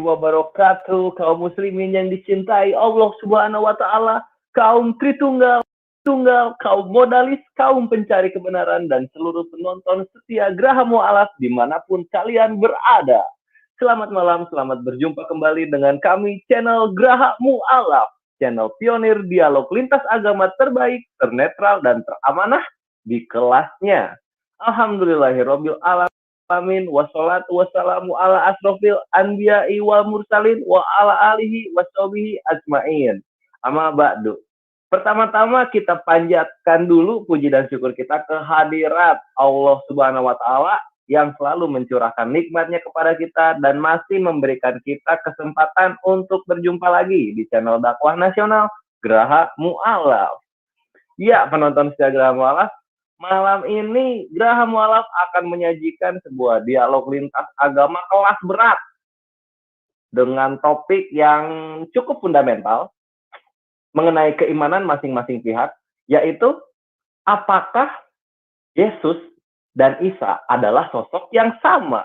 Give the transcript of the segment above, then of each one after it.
wabarakatuh, kaum muslimin yang dicintai Allah Subhanahu wa taala, kaum Tritunggal, kaum modalis, kaum pencari kebenaran dan seluruh penonton setia Graha Mu'alaf dimanapun kalian berada. Selamat malam, selamat berjumpa kembali dengan kami channel Graha Mu'alaf, channel pionir dialog lintas agama terbaik, ternetral dan teramanah di kelasnya. Alhamdulillahirabbil alamin. Amin wassalatu wassalamu ala asrofil anbiya'i wal mursalin wa ala alihi washabihi ajmain. Amma ba'du. Pertama-tama kita panjatkan dulu puji dan syukur kita ke hadirat Allah Subhanahu wa taala yang selalu mencurahkan nikmatnya kepada kita dan masih memberikan kita kesempatan untuk berjumpa lagi di channel dakwah nasional Graha Mu'alaf. Ya, penonton setia Graha Mu'alaf, malam ini Graha Mu'alaf akan menyajikan sebuah dialog lintas agama kelas berat dengan topik yang cukup fundamental mengenai keimanan masing-masing pihak, yaitu apakah Yesus dan Isa adalah sosok yang sama.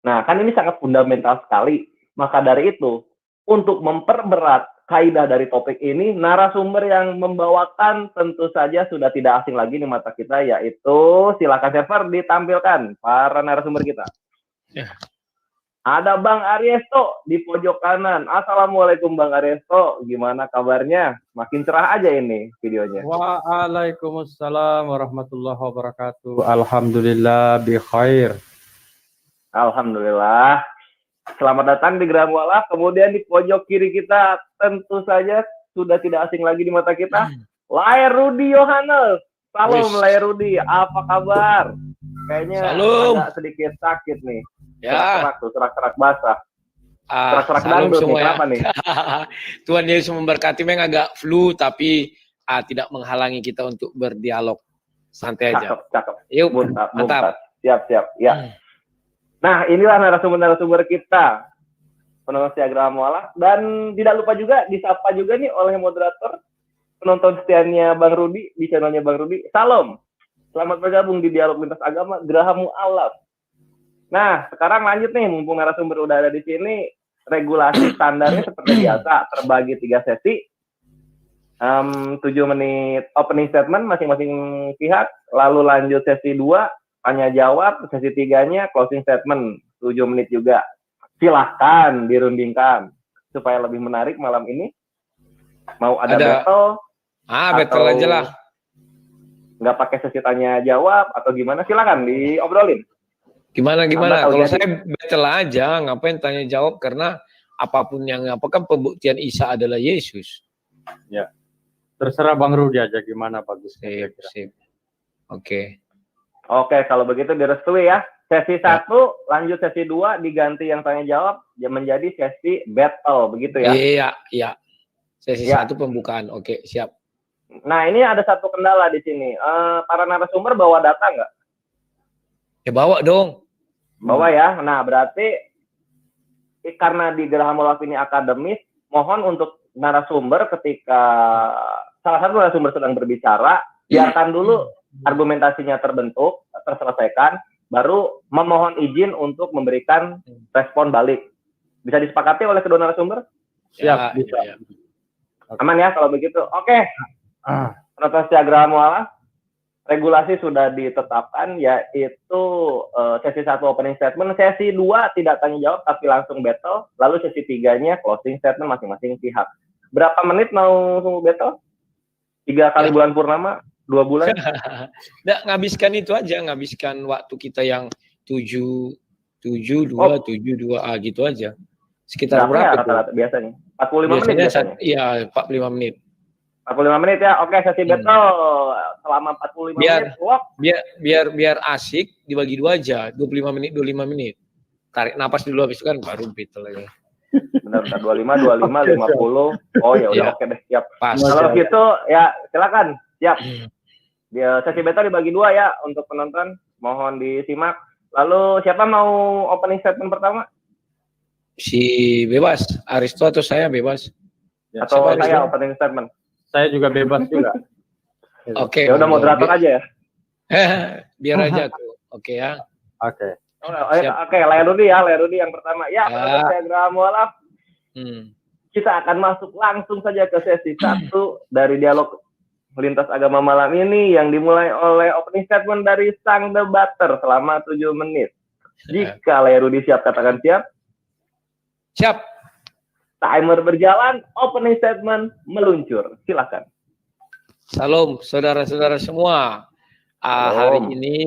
Nah, kan ini sangat fundamental sekali. Maka dari itu, untuk memperberat kaidah dari topik ini, narasumber yang membawakan tentu saja sudah tidak asing lagi di mata kita, yaitu silakan Sever ditampilkan para narasumber kita. Ya. Ada Bang Ariesto di pojok kanan. Assalamualaikum Bang Ariesto, gimana kabarnya? Makin cerah aja ini videonya. Waalaikumsalam warahmatullahi wabarakatuh. Alhamdulillah bi khair. Alhamdulillah. Selamat datang di Graha Mu'alaf. Kemudian di pojok kiri kita tentu saja sudah tidak asing lagi di mata kita, Lair Rudi Yohanes. Salam Lair Rudi, apa kabar? Kayaknya agak sedikit sakit nih. Ya. Serak-serak basah. Serak-serak dangdut nih, kenapa nih? Tuhan Yesus memberkati, memang agak flu tapi tidak menghalangi kita untuk berdialog. Santai aja. Cakep. Yuk, mantap. Siap. Ya. Nah, inilah narasumber-narasumber kita, penonton setia Graha Mu'alaf, dan tidak lupa juga disapa juga nih oleh moderator penonton setianya Bang Rudi di channelnya Bang Rudi. Salam, selamat bergabung di dialog lintas agama Graha Mu'alaf. Nah, sekarang lanjut nih, mumpung narasumber udah ada di sini, regulasi standarnya seperti biasa, terbagi 3 sesi, 7 menit opening statement masing-masing pihak, lalu lanjut sesi 2, tanya jawab, sesi 3-nya closing statement 7 menit juga. Silahkan dirundingkan supaya lebih menarik malam ini. Mau ada battle? Battle aja lah. Nggak pakai sesi tanya jawab atau gimana? Silakan diobrolin. Gimana? Kalau saya battle aja, ngapain tanya jawab, karena apapun yang kan pembuktian Isa adalah Yesus. Ya. Terserah Bang Rudi aja gimana bagus. Sip. Oke, kalau begitu direstui ya. Sesi 1 lanjut sesi 2 diganti yang tanya jawab menjadi sesi battle, begitu ya? Iya. Sesi 1 pembukaan. Oke, siap. Nah, ini ada satu kendala di sini. Para narasumber bawa data nggak? Ya bawa dong. Bawa ya. Nah, berarti karena di Graha Mu'alaf ini akademis, mohon untuk narasumber ketika salah satu narasumber sedang berbicara, biarkan dulu argumentasinya terselesaikan, baru memohon izin untuk memberikan respon balik. Bisa disepakati oleh kedua narasumber? Siap, bisa. Ya. Aman ya kalau begitu. Oke. Penonton setia Graha Mu'alaf, regulasi sudah ditetapkan, yaitu sesi 1 opening statement, sesi 2 tidak tanya jawab tapi langsung battle, lalu sesi 3-nya closing statement masing-masing pihak. Berapa menit mau battle? 3 kali bulan purnama? 2 bulan? Nggak, ngabiskan waktu kita yang 7-2 gitu aja. Sekitar berapa rata-rata biasanya? 45 menit biasanya? Iya, 45 menit. 45 menit ya, oke, sesi battle selama 45 menit. Biar asik, dibagi 2 aja, 25 menit. Tarik napas dulu, habis itu kan baru battle lagi. Benar, 25, 50. Oh ya udah, oke deh, siap. Kalau gitu ya silakan, siap. Sesi battle dibagi 2 ya untuk penonton, mohon disimak. Lalu siapa mau opening statement pertama? Si bebas, Aristo atau saya bebas? Atau saya opening statement? Saya juga bebas juga. Oke. Ya udah moderator aja ya. Biar aja tuh. Oke ya. Oke. Oke, Lerudi yang pertama. Ya, menurut saya Graham Mu'alaf, kita akan masuk langsung saja ke sesi 1 dari dialog lintas agama malam ini yang dimulai oleh opening statement dari sang debater selama 7 menit. Jika Lerudi siap, katakan siap. Siap. Timer berjalan, opening statement meluncur. Silakan. Salam saudara-saudara semua. Hari ini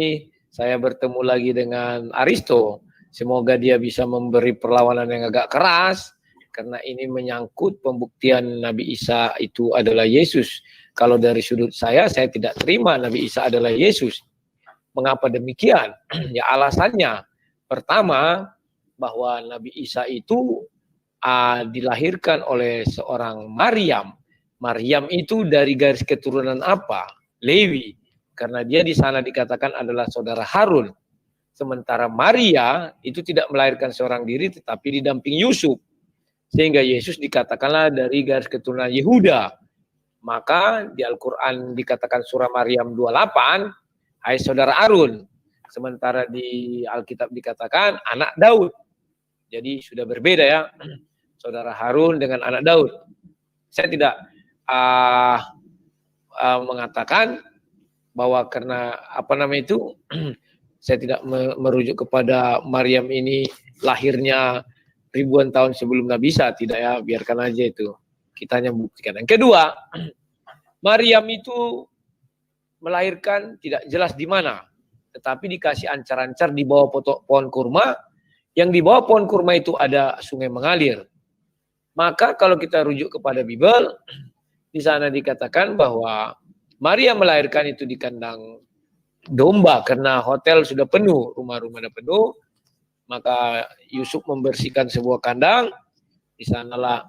saya bertemu lagi dengan Aristo. Semoga dia bisa memberi perlawanan yang agak keras, karena ini menyangkut pembuktian Nabi Isa itu adalah Yesus. Kalau dari sudut saya tidak terima Nabi Isa adalah Yesus. Mengapa demikian? Ya alasannya. Pertama, bahwa Nabi Isa itu dilahirkan oleh seorang Maryam. Maryam itu dari garis keturunan apa? Lewi. Karena dia di sana dikatakan adalah saudara Harun. Sementara Maria itu tidak melahirkan seorang diri tetapi didamping Yusuf. Sehingga Yesus dikatakanlah dari garis keturunan Yehuda. Maka di Al-Quran dikatakan surah Maryam 28, hai saudara Harun. Sementara di Alkitab dikatakan anak Daud. Jadi sudah berbeda ya. Saudara Harun dengan anak Daud. Saya tidak mengatakan bahwa karena saya tidak merujuk kepada Maryam ini lahirnya ribuan tahun sebelum Nabi Isa, tidak ya, biarkan aja itu. Kita hanya buktikan. Yang kedua, Maryam itu melahirkan tidak jelas di mana, tetapi dikasih ancar-ancar di bawah pohon kurma, yang di bawah pohon kurma itu ada sungai mengalir. Maka kalau kita rujuk kepada Bible, di sana dikatakan bahwa Maria melahirkan itu di kandang domba karena hotel sudah penuh, rumah-rumah sudah penuh. Maka Yusuf membersihkan sebuah kandang, di sanalah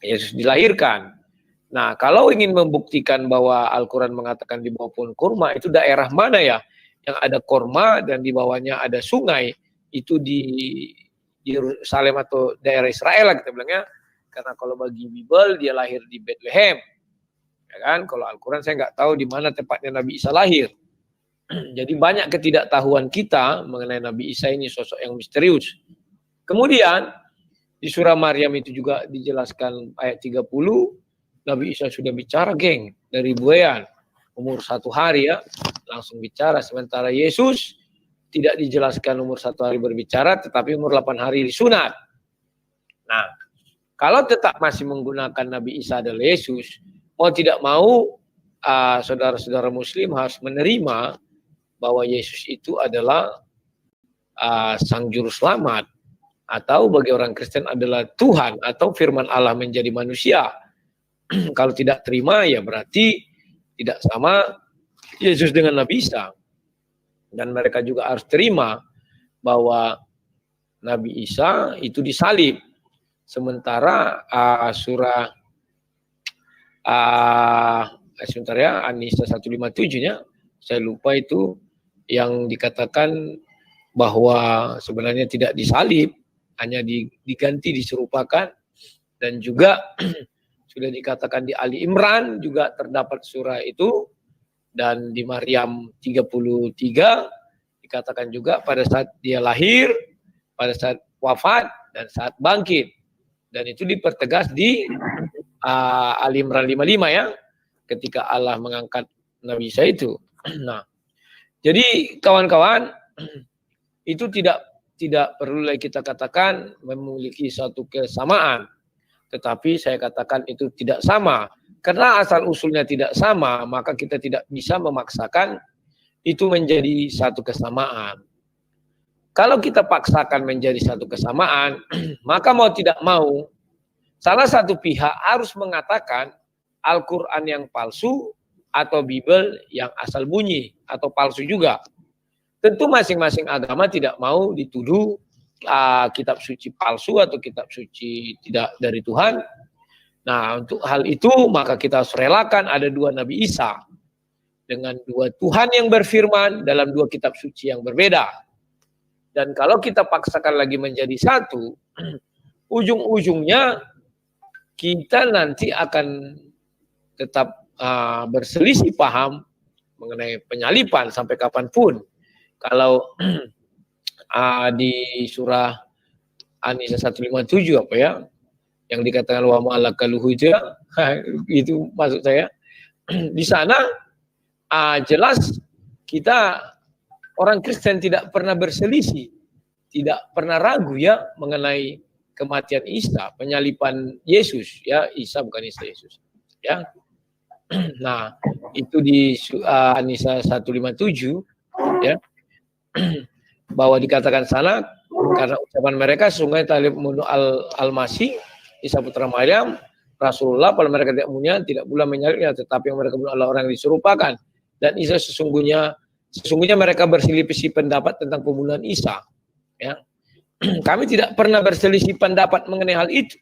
Yesus dilahirkan. Nah, kalau ingin membuktikan bahwa Al-Quran mengatakan di bawah pohon kurma, itu daerah mana ya yang ada kurma dan di bawahnya ada sungai, itu di Yerusalem atau daerah Israel lah kita bilangnya. Karena kalau bagi Bible dia lahir di Bethlehem. Ya kan? Kalau Al-Quran saya nggak tahu di mana tepatnya Nabi Isa lahir. Jadi banyak ketidaktahuan kita mengenai Nabi Isa ini, sosok yang misterius. Kemudian di surah Maryam itu juga dijelaskan ayat 30, Nabi Isa sudah bicara geng dari buayan, umur 1 hari ya, langsung bicara. Sementara Yesus tidak dijelaskan umur 1 hari berbicara, tetapi umur 8 hari disunat. Nah, kalau tetap masih menggunakan Nabi Isa adalah Yesus, mau tidak mau saudara-saudara muslim harus menerima bahwa Yesus itu adalah sang juru selamat, atau bagi orang Kristen adalah Tuhan atau firman Allah menjadi manusia. Kalau tidak terima ya berarti tidak sama Yesus dengan Nabi Isa. Dan mereka juga harus terima bahwa Nabi Isa itu disalib. Sementara surah sebentar ya, An-Nisa 157-nya saya lupa itu yang dikatakan bahwa sebenarnya tidak disalib, hanya diganti, diserupakan. Dan juga sudah dikatakan di Ali Imran juga terdapat surah itu, dan di Maryam 33 dikatakan juga pada saat dia lahir, pada saat wafat, dan saat bangkit. Dan itu dipertegas di Ali Imran 55 ya, ketika Allah mengangkat Nabi Isa itu. Nah, jadi kawan-kawan, itu tidak perlu lagi kita katakan memiliki satu kesamaan. Tetapi saya katakan itu tidak sama. Karena asal usulnya tidak sama, maka kita tidak bisa memaksakan itu menjadi satu kesamaan. Kalau kita paksakan menjadi satu kesamaan, maka mau tidak mau, salah satu pihak harus mengatakan Al-Quran yang palsu atau Bible yang asal bunyi atau palsu juga. Tentu masing-masing agama tidak mau dituduh kitab suci palsu atau kitab suci tidak dari Tuhan. Nah, untuk hal itu maka kita harus relakan ada 2 Nabi Isa dengan 2 Tuhan yang berfirman dalam 2 kitab suci yang berbeda. Dan kalau kita paksakan lagi menjadi satu, ujung-ujungnya kita nanti akan tetap berselisih paham mengenai penyalipan sampai kapanpun. Kalau di surah An-Nisa 157 apa ya? Yang dikatakan wa ma'alakaluhu itu ya, itu maksud saya. Di sana jelas kita orang Kristen tidak pernah berselisih, tidak pernah ragu ya mengenai kematian Isa, penyaliban Yesus ya, Isa bukan Isa, Yesus. Ya. Nah, itu di An-Nisa 157 ya. Bahwa dikatakan sana karena ucapan mereka sesungguhnya talib membunuh al-Masih Isa putra Maryam Rasulullah, pada mereka tidak punya tidak pula menyalibnya, tetapi yang mereka bunuh adalah orang yang diserupakan, dan Isa sesungguhnya mereka berselisih pendapat tentang pembunuhan Isa ya. Kami tidak pernah berselisih pendapat mengenai hal itu.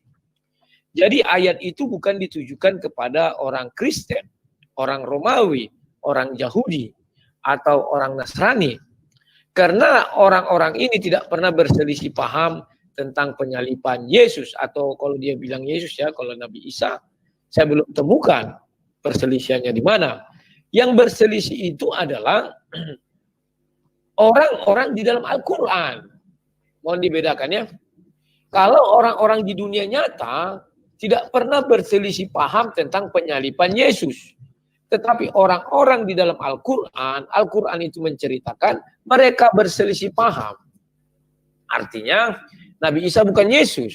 Jadi ayat itu bukan ditujukan kepada orang Kristen, orang Romawi, orang Yahudi, atau orang Nasrani. Karena orang-orang ini tidak pernah berselisih paham tentang penyaliban Yesus, atau kalau dia bilang Yesus ya, kalau Nabi Isa, saya belum temukan perselisihannya di mana. Yang berselisih itu adalah orang-orang di dalam Al-Quran. Mohon dibedakan ya. Kalau orang-orang di dunia nyata tidak pernah berselisih paham tentang penyaliban Yesus. Tetapi orang-orang di dalam Al-Quran, Al-Quran itu menceritakan mereka berselisih paham. Artinya Nabi Isa bukan Yesus.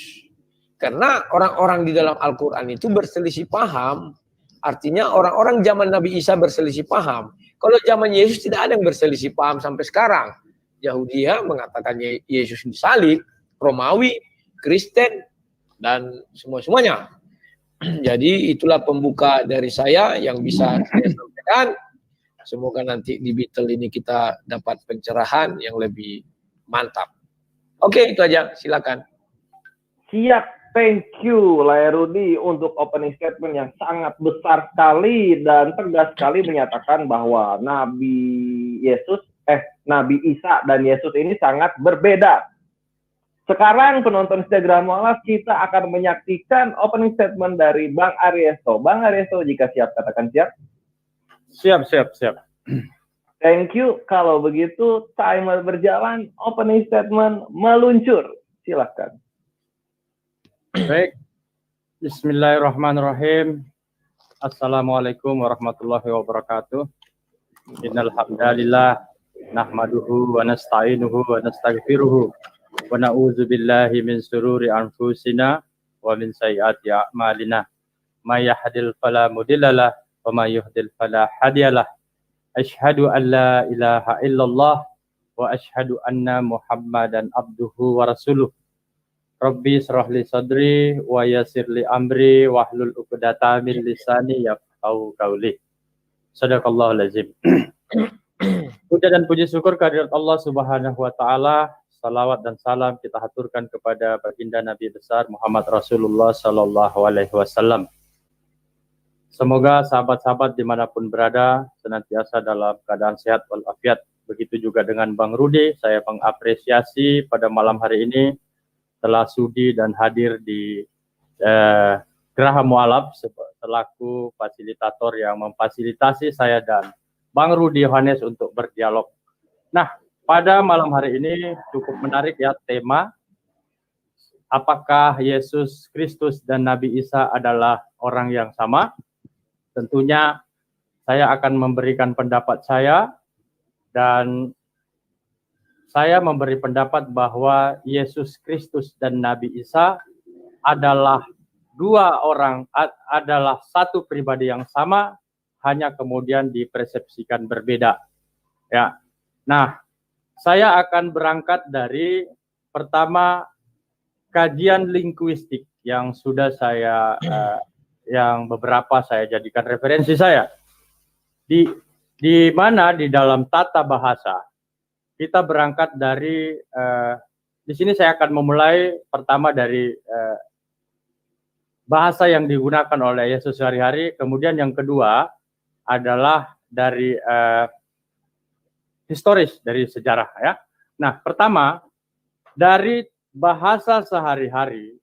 Karena orang-orang di dalam Al-Quran itu berselisih paham. Artinya orang-orang zaman Nabi Isa berselisih paham. Kalau zaman Yesus tidak ada yang berselisih paham sampai sekarang. Yahudi mengatakan Yesus disalib, Romawi, Kristen, dan semua-semuanya. Jadi itulah pembuka dari saya yang bisa saya sampaikan. Semoga nanti di Beatle ini kita dapat pencerahan yang lebih mantap. Oke, itu aja. Silakan. Siap, thank you Laerudi untuk opening statement yang sangat besar sekali dan tegas sekali menyatakan bahwa Nabi Isa dan Yesus ini sangat berbeda. Sekarang penonton Instagram Mualaf, kita akan menyaksikan opening statement dari Bang Ariesto. Bang Ariesto, jika siap katakan siap. Siap. Thank you. Kalau begitu timer berjalan, opening statement meluncur. Silakan. Baik. Bismillahirrahmanirrahim. Assalamualaikum warahmatullahi wabarakatuh. Innal hamdalillah nahmaduhu wa nasta'inuhu wa nastaghfiruhu. Wa na'udzu billahi min sururi anfusina wa min sayyiati a'malina. May yahdihil fala mudhillalah wa may yudhlil fala hadiyalah. Asyhadu an la ilaha illallah wa asyhadu anna Muhammadan abduhu wa rasuluh. Rabbi shrah li sadri wa yassir li amri wahlul 'uqdatam min lisani yafqahu qawli. Shadaqallahul azim. Puja dan puji syukur kehadirat Allah Subhanahu wa taala. Salawat dan salam kita haturkan kepada baginda Nabi besar Muhammad Rasulullah Sallallahu Alaihi Wasallam. Semoga sahabat-sahabat dimanapun berada senantiasa dalam keadaan sehat walafiat. Begitu juga dengan Bang Rudi, saya mengapresiasi pada malam hari ini telah sudi dan hadir di Geraha Mualaf selaku fasilitator yang memfasilitasi saya dan Bang Rudi Yohanes untuk berdialog. Nah, pada malam hari ini cukup menarik ya tema, apakah Yesus Kristus dan Nabi Isa adalah orang yang sama? Tentunya saya akan memberikan pendapat saya, dan saya memberi pendapat bahwa Yesus Kristus dan Nabi Isa adalah adalah satu pribadi yang sama, hanya kemudian dipersepsikan berbeda. Ya. Nah, saya akan berangkat dari pertama kajian linguistik yang sudah saya yang beberapa saya jadikan referensi saya. Di mana di dalam tata bahasa kita berangkat dari di sini saya akan memulai pertama dari bahasa yang digunakan oleh Yesus sehari-hari, kemudian yang kedua adalah dari historis, dari sejarah ya. Nah, pertama dari bahasa sehari-hari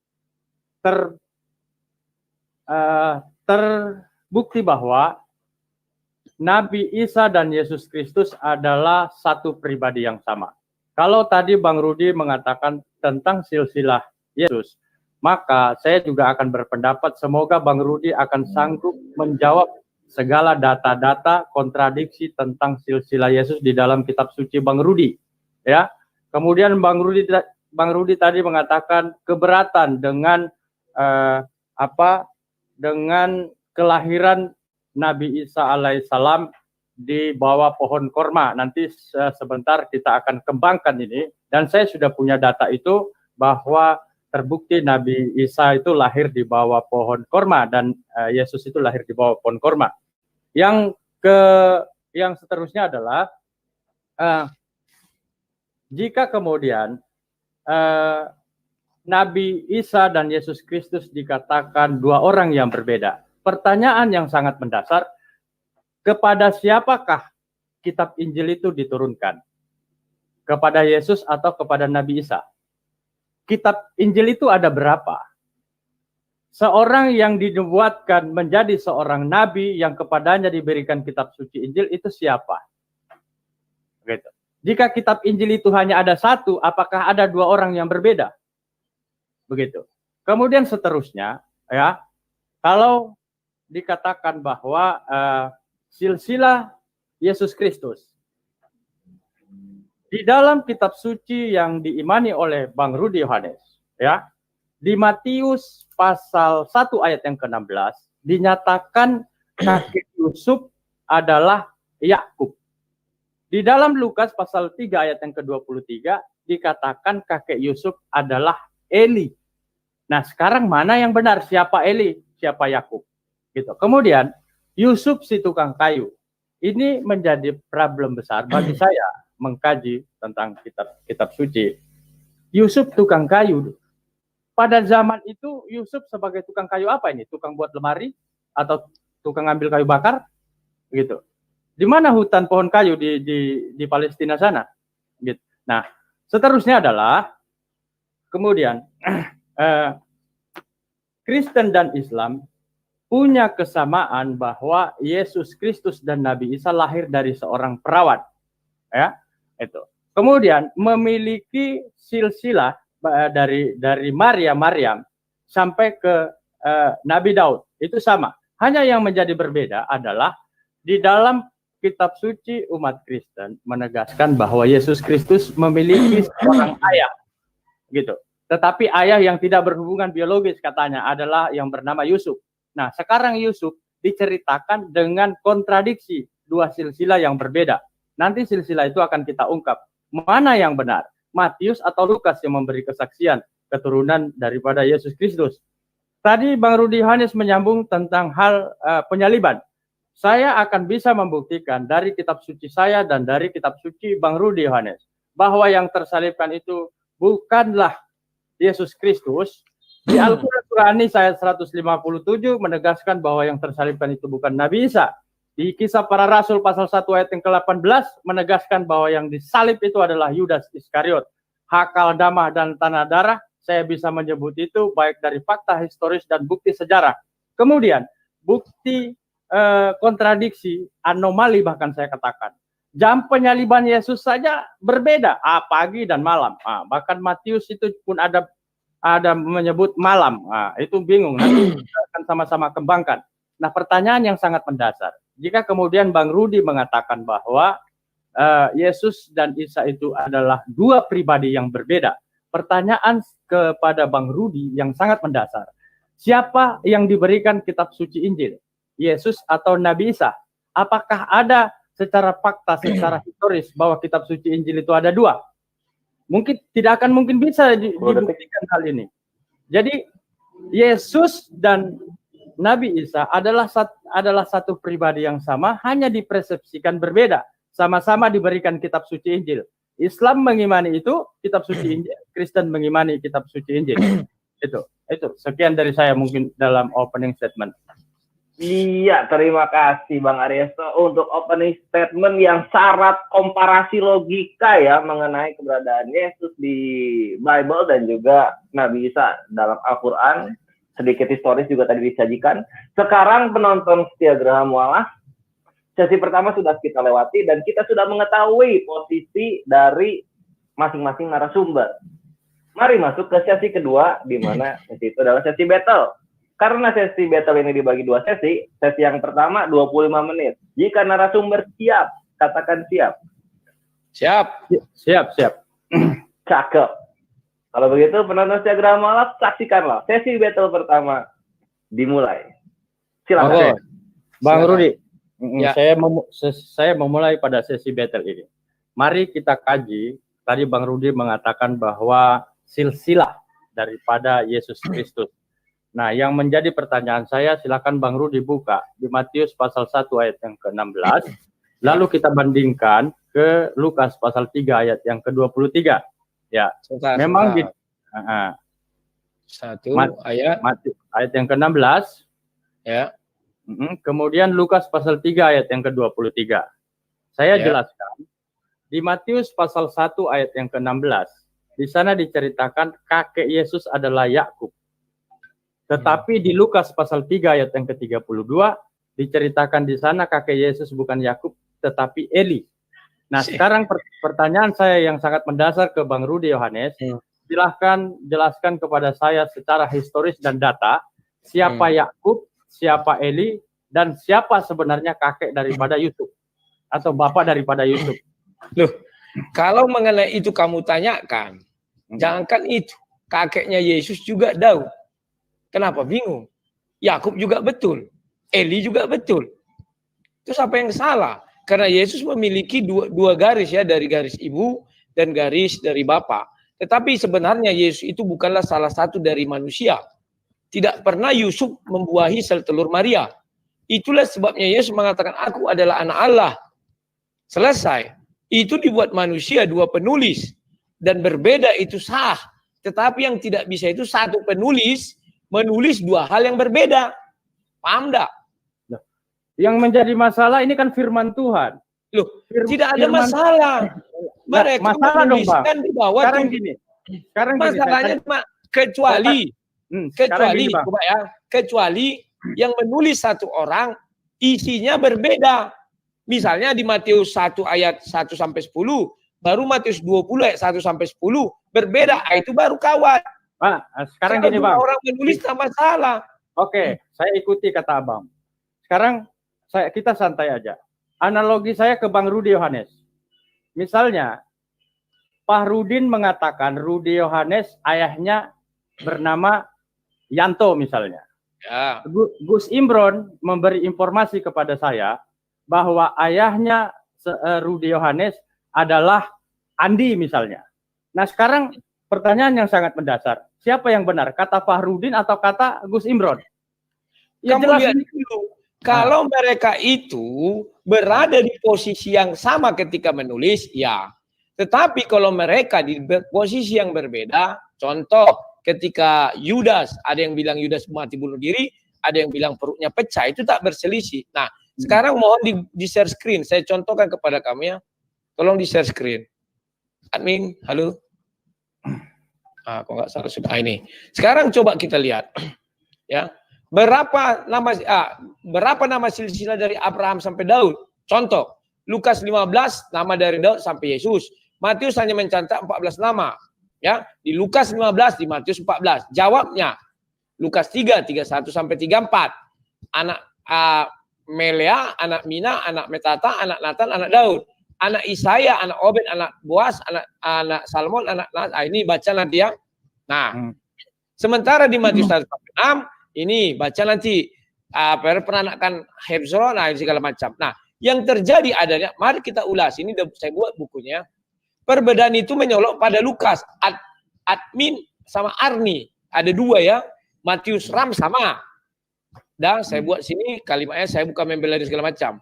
terbukti bahwa Nabi Isa dan Yesus Kristus adalah satu pribadi yang sama. Kalau tadi Bang Rudi mengatakan tentang silsilah Yesus, maka saya juga akan berpendapat semoga Bang Rudi akan sanggup menjawab segala data-data kontradiksi tentang silsilah Yesus di dalam kitab suci Bang Rudi. Ya. Kemudian Bang Rudi tadi mengatakan keberatan dengan dengan kelahiran Nabi Isa alaihissalam di bawah pohon korma. Nanti sebentar kita akan kembangkan ini, dan saya sudah punya data itu bahwa terbukti Nabi Isa itu lahir di bawah pohon korma dan Yesus itu lahir di bawah pohon korma. Yang seterusnya adalah jika kemudian Nabi Isa dan Yesus Kristus dikatakan dua orang yang berbeda, pertanyaan yang sangat mendasar, kepada siapakah kitab Injil itu diturunkan? Kepada Yesus atau kepada Nabi Isa? Kitab Injil itu ada berapa? Seorang yang dinubuatkan menjadi seorang nabi yang kepadanya diberikan kitab suci Injil itu siapa? Begitu. Jika kitab Injil itu hanya ada satu, apakah ada dua orang yang berbeda? Begitu. Kemudian seterusnya, ya, kalau dikatakan bahwa silsilah Yesus Kristus di dalam kitab suci yang diimani oleh Bang Rudi Yohanes, ya, di Matius pasal 1 ayat yang ke-16 dinyatakan kakek Yusuf adalah Yakub. Di dalam Lukas pasal 3 ayat yang ke-23 dikatakan kakek Yusuf adalah Eli. Nah, sekarang mana yang benar? Siapa Eli? Siapa Yakub? Gitu. Kemudian Yusuf si tukang kayu. Ini menjadi problem besar bagi saya mengkaji tentang kitab suci. Yusuf tukang kayu. Pada zaman itu Yusuf sebagai tukang kayu apa ini? Tukang buat lemari atau tukang ambil kayu bakar? Gitu. Di mana hutan pohon kayu di Palestina sana? Gitu. Nah, seterusnya adalah kemudian Kristen dan Islam punya kesamaan bahwa Yesus Kristus dan Nabi Isa lahir dari seorang perawan, ya, itu. Kemudian memiliki silsilah dari Maryam sampai ke Nabi Daud, itu sama. Hanya yang menjadi berbeda adalah di dalam kitab suci umat Kristen menegaskan bahwa Yesus Kristus memiliki seorang ayah, gitu. Tetapi ayah yang tidak berhubungan biologis katanya adalah yang bernama Yusuf. Nah, sekarang Yusuf diceritakan dengan kontradiksi dua silsilah yang berbeda. Nanti silsilah itu akan kita ungkap. Mana yang benar? Matius atau Lukas yang memberi kesaksian keturunan daripada Yesus Kristus? Tadi Bang Rudi Yohanes menyambung tentang hal penyaliban. Saya akan bisa membuktikan dari kitab suci saya dan dari kitab suci Bang Rudi Yohanes bahwa yang tersalibkan itu bukanlah Yesus Kristus. Di Al-Quran Surah An-Nisa ayat 157 menegaskan bahwa yang tersalibkan itu bukan Nabi Isa. Di Kisah Para Rasul pasal 1 ayat yang ke-18 menegaskan bahwa yang disalib itu adalah Yudas Iskariot. Hakal damah dan tanah darah, saya bisa menyebut itu baik dari fakta historis dan bukti sejarah. Kemudian bukti kontradiksi, anomali bahkan saya katakan. Jam penyaliban Yesus saja berbeda, pagi dan malam. Bahkan Matius itu pun ada menyebut malam. Itu bingung, nanti kita akan sama-sama kembangkan. Nah, pertanyaan yang sangat mendasar, jika kemudian Bang Rudi mengatakan bahwa Yesus dan Isa itu adalah dua pribadi yang berbeda, pertanyaan kepada Bang Rudi yang sangat mendasar, siapa yang diberikan kitab suci Injil, Yesus atau Nabi Isa? Apakah ada secara fakta, secara historis bahwa kitab suci Injil itu ada dua? Mungkin tidak akan mungkin bisa dibuktikan hal ini. Jadi Yesus dan Nabi Isa adalah satu pribadi yang sama, hanya dipersepsikan berbeda. Sama-sama diberikan kitab suci Injil. Islam mengimani itu kitab suci Injil, Kristen mengimani kitab suci Injil. Itu. Sekian dari saya mungkin dalam opening statement. Iya, terima kasih Bang Ariesto untuk opening statement yang syarat komparasi logika ya mengenai keberadaan Yesus di Bible dan juga Nabi Isa dalam Al-Quran. Sedikit historis juga tadi disajikan. Sekarang penonton setia Geraha Mu'alaf, sesi pertama sudah kita lewati dan kita sudah mengetahui posisi dari masing-masing narasumber. Mari masuk ke sesi kedua, di mana sesi itu adalah sesi battle. Karena sesi battle ini dibagi 2 sesi, sesi yang pertama 25 menit. Jika narasumber siap, katakan siap. Siap. Siap. Cakep. Kalau begitu, penonton setia Geraha Mualaf, saksikanlah sesi battle pertama dimulai. Silakan. Oke. Bang Silakan. Rudi, Ya. saya memulai pada sesi battle ini. Mari kita kaji. Tadi Bang Rudi mengatakan bahwa silsilah daripada Yesus Kristus. Nah, yang menjadi pertanyaan saya, silakan Bang Rudi buka di Matius pasal 1 ayat yang ke-16, lalu kita bandingkan ke Lukas pasal 3 ayat yang ke-23. Ya, memang gitu. Satu ayat Ayat yang ke-16, ya. Kemudian Lukas pasal 3 ayat yang ke-23. Saya Ya. jelaskan, di Matius pasal 1 ayat yang ke-16, di sana diceritakan kakek Yesus adalah Yakub. Tetapi di Lukas pasal 3 ayat yang ke-32 diceritakan di sana kakek Yesus bukan Yakub tetapi Eli. Nah, sekarang pertanyaan saya yang sangat mendasar ke Bang Rudi Yohanes, silahkan jelaskan kepada saya secara historis dan data siapa Yakub, siapa Eli, dan siapa sebenarnya kakek daripada Yusuf atau bapak daripada Yusuf. Loh, kalau mengenai itu kamu tanyakan, jangankan itu, kakeknya Yesus juga Daud. Kenapa bingung? Yakub juga betul, Eli juga betul. Terus apa yang salah? Karena Yesus memiliki dua garis ya, dari garis ibu dan garis dari bapak. Tetapi sebenarnya Yesus itu bukanlah salah satu dari manusia. Tidak pernah Yusuf membuahi sel telur Maria. Itulah sebabnya Yesus mengatakan, aku adalah anak Allah. Selesai. Itu dibuat manusia, 2 penulis. Dan berbeda itu sah. Tetapi yang tidak bisa itu satu penulis menulis 2 hal yang berbeda. Paham enggak? Yang menjadi masalah ini kan firman Tuhan. Loh, tidak ada masalah. Mereka menuliskan di bawah. Sekarang gini. Masalahnya kecuali coba ya, kecuali yang menulis satu orang isinya berbeda. Misalnya di Matius 1 ayat 1 sampai 10, baru Matius 20 ayat 1 sampai 10 berbeda, itu baru kawan. Pak, sekarang gini Bang. Orang menulis tak masalah. Oke, saya ikuti kata Abang. Sekarang kita santai aja. Analogi saya ke Bang Rudi Yohanes. Misalnya, Pak Rudin mengatakan Rudi Yohanes ayahnya bernama Yanto misalnya. Ya. Gus Imron memberi informasi kepada saya bahwa ayahnya Rudi Yohanes adalah Andi misalnya. Nah sekarang pertanyaan yang sangat mendasar. Siapa yang benar? Kata Fahrudin atau kata Gus Imron? Ya, kamu lihat dulu. Kalau mereka itu berada di posisi yang sama ketika menulis, ya. Tetapi kalau mereka di posisi yang berbeda, contoh ketika Yudas, ada yang bilang Yudas mati bunuh diri, ada yang bilang perutnya pecah, itu tak berselisih. Nah, sekarang mohon di share screen, saya contohkan kepada kamu ya. Tolong di share screen. Admin, halo. Kok nggak salah sudah ini. Sekarang coba kita lihat, ya. Berapa nama silsilah dari Abraham sampai Daud? Contoh, Lukas 15 nama dari Daud sampai Yesus. Matius hanya mencatat 14 nama. Ya, di Lukas 15, di Matius 14. Jawabnya Lukas 3, 31 sampai 34. Anak Melea, anak Mina, anak Metata, anak Natan, anak Daud. Anak Isaya, anak Obed, anak Boas, anak Salmon, anak ini baca nanti ya. Nah, sementara di Matius 1 sampai 6 ini baca nanti peranakan Hebron, segala macam. Nah, yang terjadi adanya, mari kita ulas. Ini saya buat bukunya. Perbedaan itu menyolok pada Lukas, admin sama Arni. Ada 2 ya. Matius Ram sama. Dan saya buat sini kalimatnya, saya bukan membela segala macam.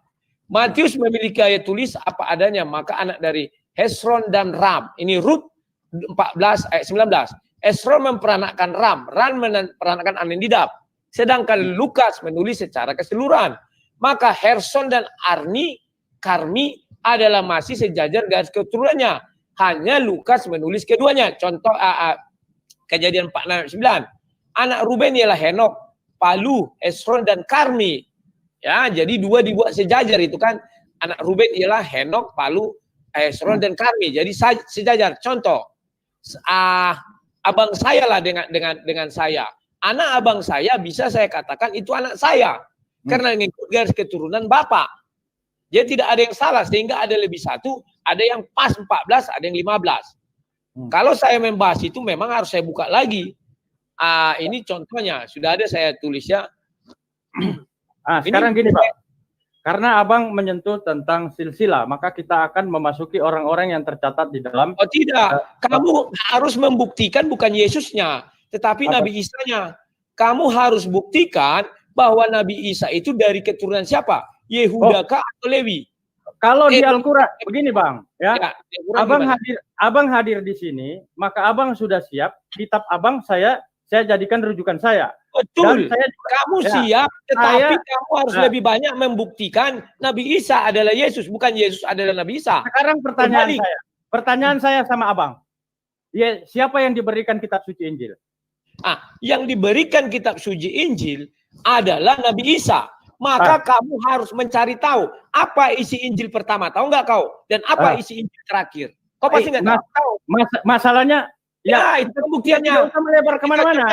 Matius memiliki ayat tulis apa adanya, maka anak dari Hesron dan Ram. Ini Rut 14 ayat 19. Hesron memperanakkan Ram memperanakkan Aminadab. Sedangkan Lukas menulis secara keseluruhan. Maka Hesron dan Karmi adalah masih sejajar garis keturunannya. Hanya Lukas menulis keduanya. Contoh Kejadian 4 ayat 9. Anak Ruben ialah Henok, Palu, Hesron dan Karmi. Ya, jadi 2 dibuat sejajar itu kan. Anak Ruben ialah Henok, Palu, Esron dan Karmi. Jadi sejajar. Contoh, abang saya lah dengan saya. Anak abang saya bisa saya katakan itu anak saya karena mengikut garis keturunan bapak. Jadi tidak ada yang salah sehingga ada lebih satu, ada yang pas 14, ada yang 15. Kalau saya membahas itu memang harus saya buka lagi. Ini contohnya sudah ada saya tulis ya. Sekarang gini Pak. Karena abang menyentuh tentang silsilah, maka kita akan memasuki orang-orang yang tercatat di dalam. Oh tidak, kamu harus membuktikan bukan Yesusnya, tetapi Nabi Isa-nya. Kamu harus buktikan bahwa Nabi Isa itu dari keturunan siapa? Yehuda kah atau Lewi? Kalau di Al-Quran, begini Bang, ya, abang hadir di sini, maka abang sudah siap. Kitab abang saya jadikan rujukan saya. Betul, kamu siap, tetapi kamu harus lebih banyak membuktikan Nabi Isa adalah Yesus, bukan Yesus adalah Nabi Isa. Sekarang pertanyaan saya sama abang, ya, siapa yang diberikan kitab suci Injil? Yang diberikan kitab suci Injil adalah Nabi Isa. Maka kamu harus mencari tahu apa isi Injil pertama, tahu nggak kau? Dan apa isi Injil terakhir? Kau pasti nggak tahu. Masalahnya. Ya, itu pembuktiannya. Tidak usah melebar kemana-mana.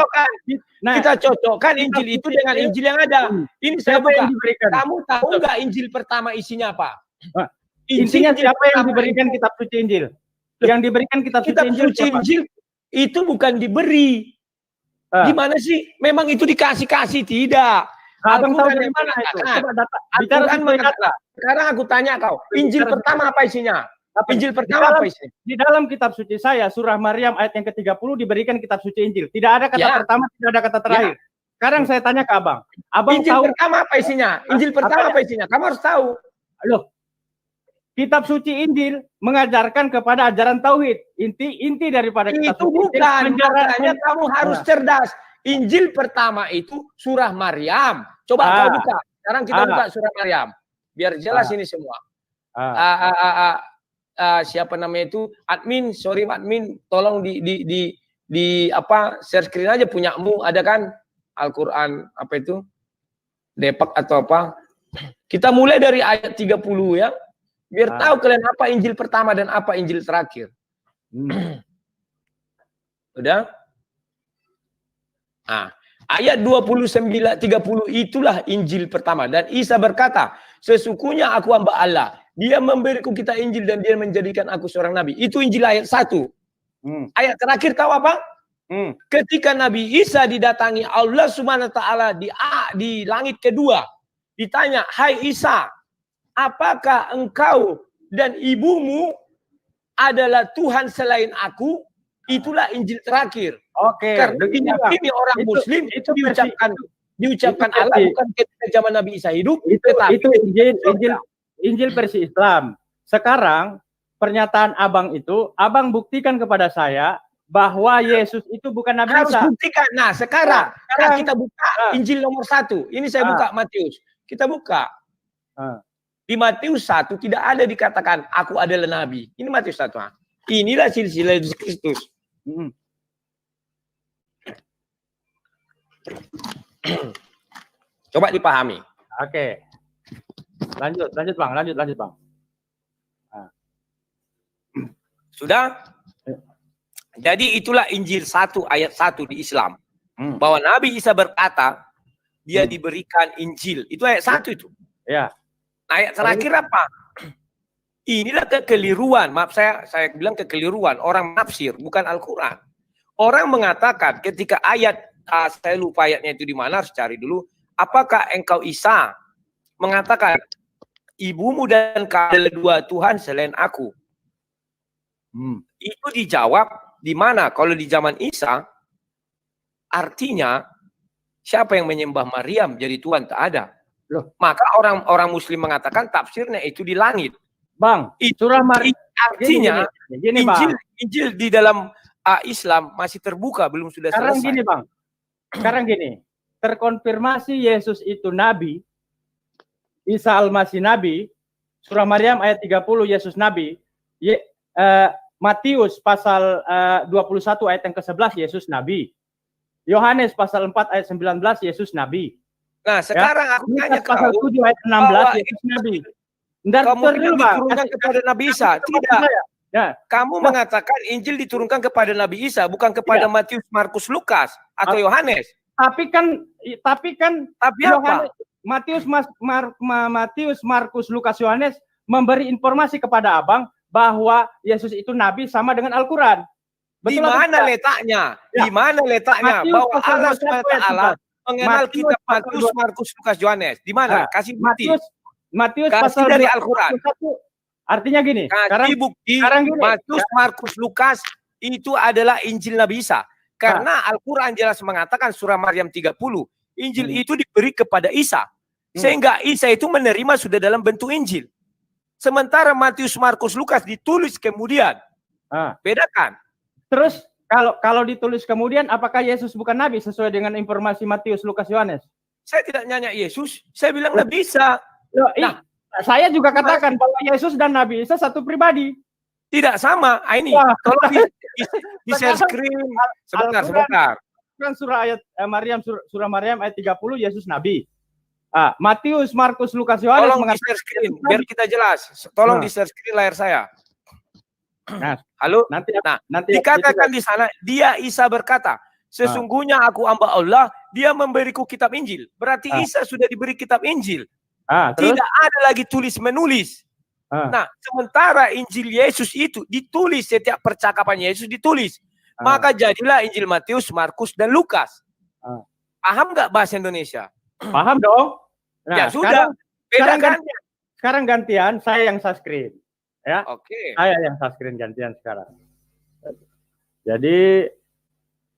Kita cocokkan Injil itu dengan Injil yang ada. Ini saya buka. Kamu tahu nggak Injil pertama isinya apa? Intinya siapa yang diberikan kitab suci Injil? Yang diberikan kitab suci Injil itu bukan diberi. Gimana sih? Memang itu dikasih-kasih tidak. Abang tahu dari mana itu? Sekarang aku tanya kau, Injil pertama apa isinya? Injil pertama apa isinya? Di dalam kitab suci saya, surah Maryam ayat yang ke-30 diberikan kitab suci Injil. Tidak ada kata pertama, tidak ada kata terakhir. Sekarang saya tanya ke abang. Injil tahu pertama apa isinya? Injil pertama apa isinya? Kamu harus tahu. Loh, kitab suci Injil mengajarkan kepada ajaran tauhid. Inti daripada kitab suci Injil. Itu bukan. Makanya kamu harus cerdas. Injil pertama itu surah Maryam. Coba kau buka. Sekarang kita buka surah Maryam. Biar jelas ini semua. Siapa namanya itu admin, sorry admin, tolong di apa share screen aja punyamu, ada kan Al-Quran apa itu Depak atau apa. Kita mulai dari ayat 30 ya, biar tahu kalian apa Injil pertama dan apa Injil terakhir. Udah? Ayat 29-30 itulah Injil pertama. Dan Isa berkata, sesungguhnya aku hamba Allah. Dia memberiku kita Injil dan dia menjadikan aku seorang nabi. Itu Injil ayat 1. Ayat terakhir tahu apa? Ketika Nabi Isa didatangi Allah Subhanahu wa taala di langit kedua, ditanya, "Hai Isa, apakah engkau dan ibumu adalah Tuhan selain aku?" Itulah Injil terakhir. Karena ini orang Muslim itu diucapkan Allah bukan ketika zaman Nabi Isa hidup. Itu Injil versi Islam. Sekarang pernyataan abang itu, abang buktikan kepada saya bahwa Yesus itu bukan Nabi Isa. Harus buktikan. Nah sekarang kita buka Injil nomor 1. Ini saya buka Matius. Kita buka. Di Matius 1 tidak ada dikatakan aku adalah Nabi. Ini Matius 1. Inilah silsilah Yesus Kristus. Coba dipahami. Oke. Lanjut Bang. Sudah? Jadi itulah Injil 1 ayat 1 di Islam. Bahwa Nabi Isa berkata, dia diberikan Injil. Itu ayat 1 itu. Ya. Ayat terakhir apa? Inilah kekeliruan. Maaf saya bilang kekeliruan. Orang nafsir, bukan Al-Quran. Orang mengatakan ketika ayat, saya lupa ayatnya itu di mana, harus cari dulu. Apakah engkau Isa mengatakan, ibumu dan kau adalah dua Tuhan selain aku? Itu dijawab di mana? Kalau di zaman Isa, artinya siapa yang menyembah Maryam jadi Tuhan? Tak ada. Loh, maka orang Muslim mengatakan tafsirnya itu di langit. Bang, surah Maryam artinya Injil di dalam Islam masih terbuka, belum sudah selesai. Sekarang gini, terkonfirmasi Yesus itu Nabi, Isa Al-Masih Nabi, surah Maryam ayat 30 Yesus Nabi, Matius pasal 21 ayat yang ke-11 Yesus Nabi, Yohanes pasal 4 ayat 19 Yesus Nabi. Nah sekarang aku tanya pasal 7 ayat 16 Yesus Nabi. Kamu diturunkan kepada Nabi Isa. Tidak. Ya. Kamu mengatakan Injil diturunkan kepada Nabi Isa, bukan kepada Matius, Markus, Lukas atau Yohanes. Tapi apa? Matius, Markus, Lukas, Yohanes memberi informasi kepada abang bahwa Yesus itu nabi sama dengan Al-Quran. Di mana letaknya? Di mana letaknya? Bahwa Allah SWT mengenal kitab Matius, Markus, Lukas, Yohanes. Di mana? Kasih bukti. Matius kasih pasal dari Al-Quran. Artinya gini. Kasih bukti. Matius, Markus, Lukas itu adalah Injil Nabi Isa. Karena Al-Quran jelas mengatakan surah Maryam 30. Injil itu diberi kepada Isa. Sehingga Isa itu menerima sudah dalam bentuk Injil. Sementara Matius, Markus, Lukas ditulis kemudian. Bedakan. Terus kalau ditulis kemudian, apakah Yesus bukan nabi sesuai dengan informasi Matius, Lukas, Yohanes? Saya tidak nanya Yesus, saya bilang Nabi Isa. Nah, saya juga katakan bahwa Yesus dan Nabi Isa satu pribadi. Tidak sama. Ini tolong di share screen. Sebentar. Kan surah Maryam ayat 30 Yesus nabi. Matius, Markus, Lukas, Yohanes tolong di share screen biar kita jelas. Tolong di share screen layar saya. Halo. Nanti dikatakan di sana dia Isa berkata, sesungguhnya aku hamba Allah, dia memberiku kitab Injil. Berarti Isa sudah diberi kitab Injil. Tidak ada lagi tulis menulis. Nah, sementara Injil Yesus itu ditulis, setiap percakapan Yesus ditulis. Maka jadilah Injil Matius, Markus, dan Lukas. Paham nggak bahasa Indonesia? Paham dong. Nah, ya sudah. Sekarang gantian, saya yang subscribe. Ya. Oke. Saya yang subscribe gantian sekarang. Jadi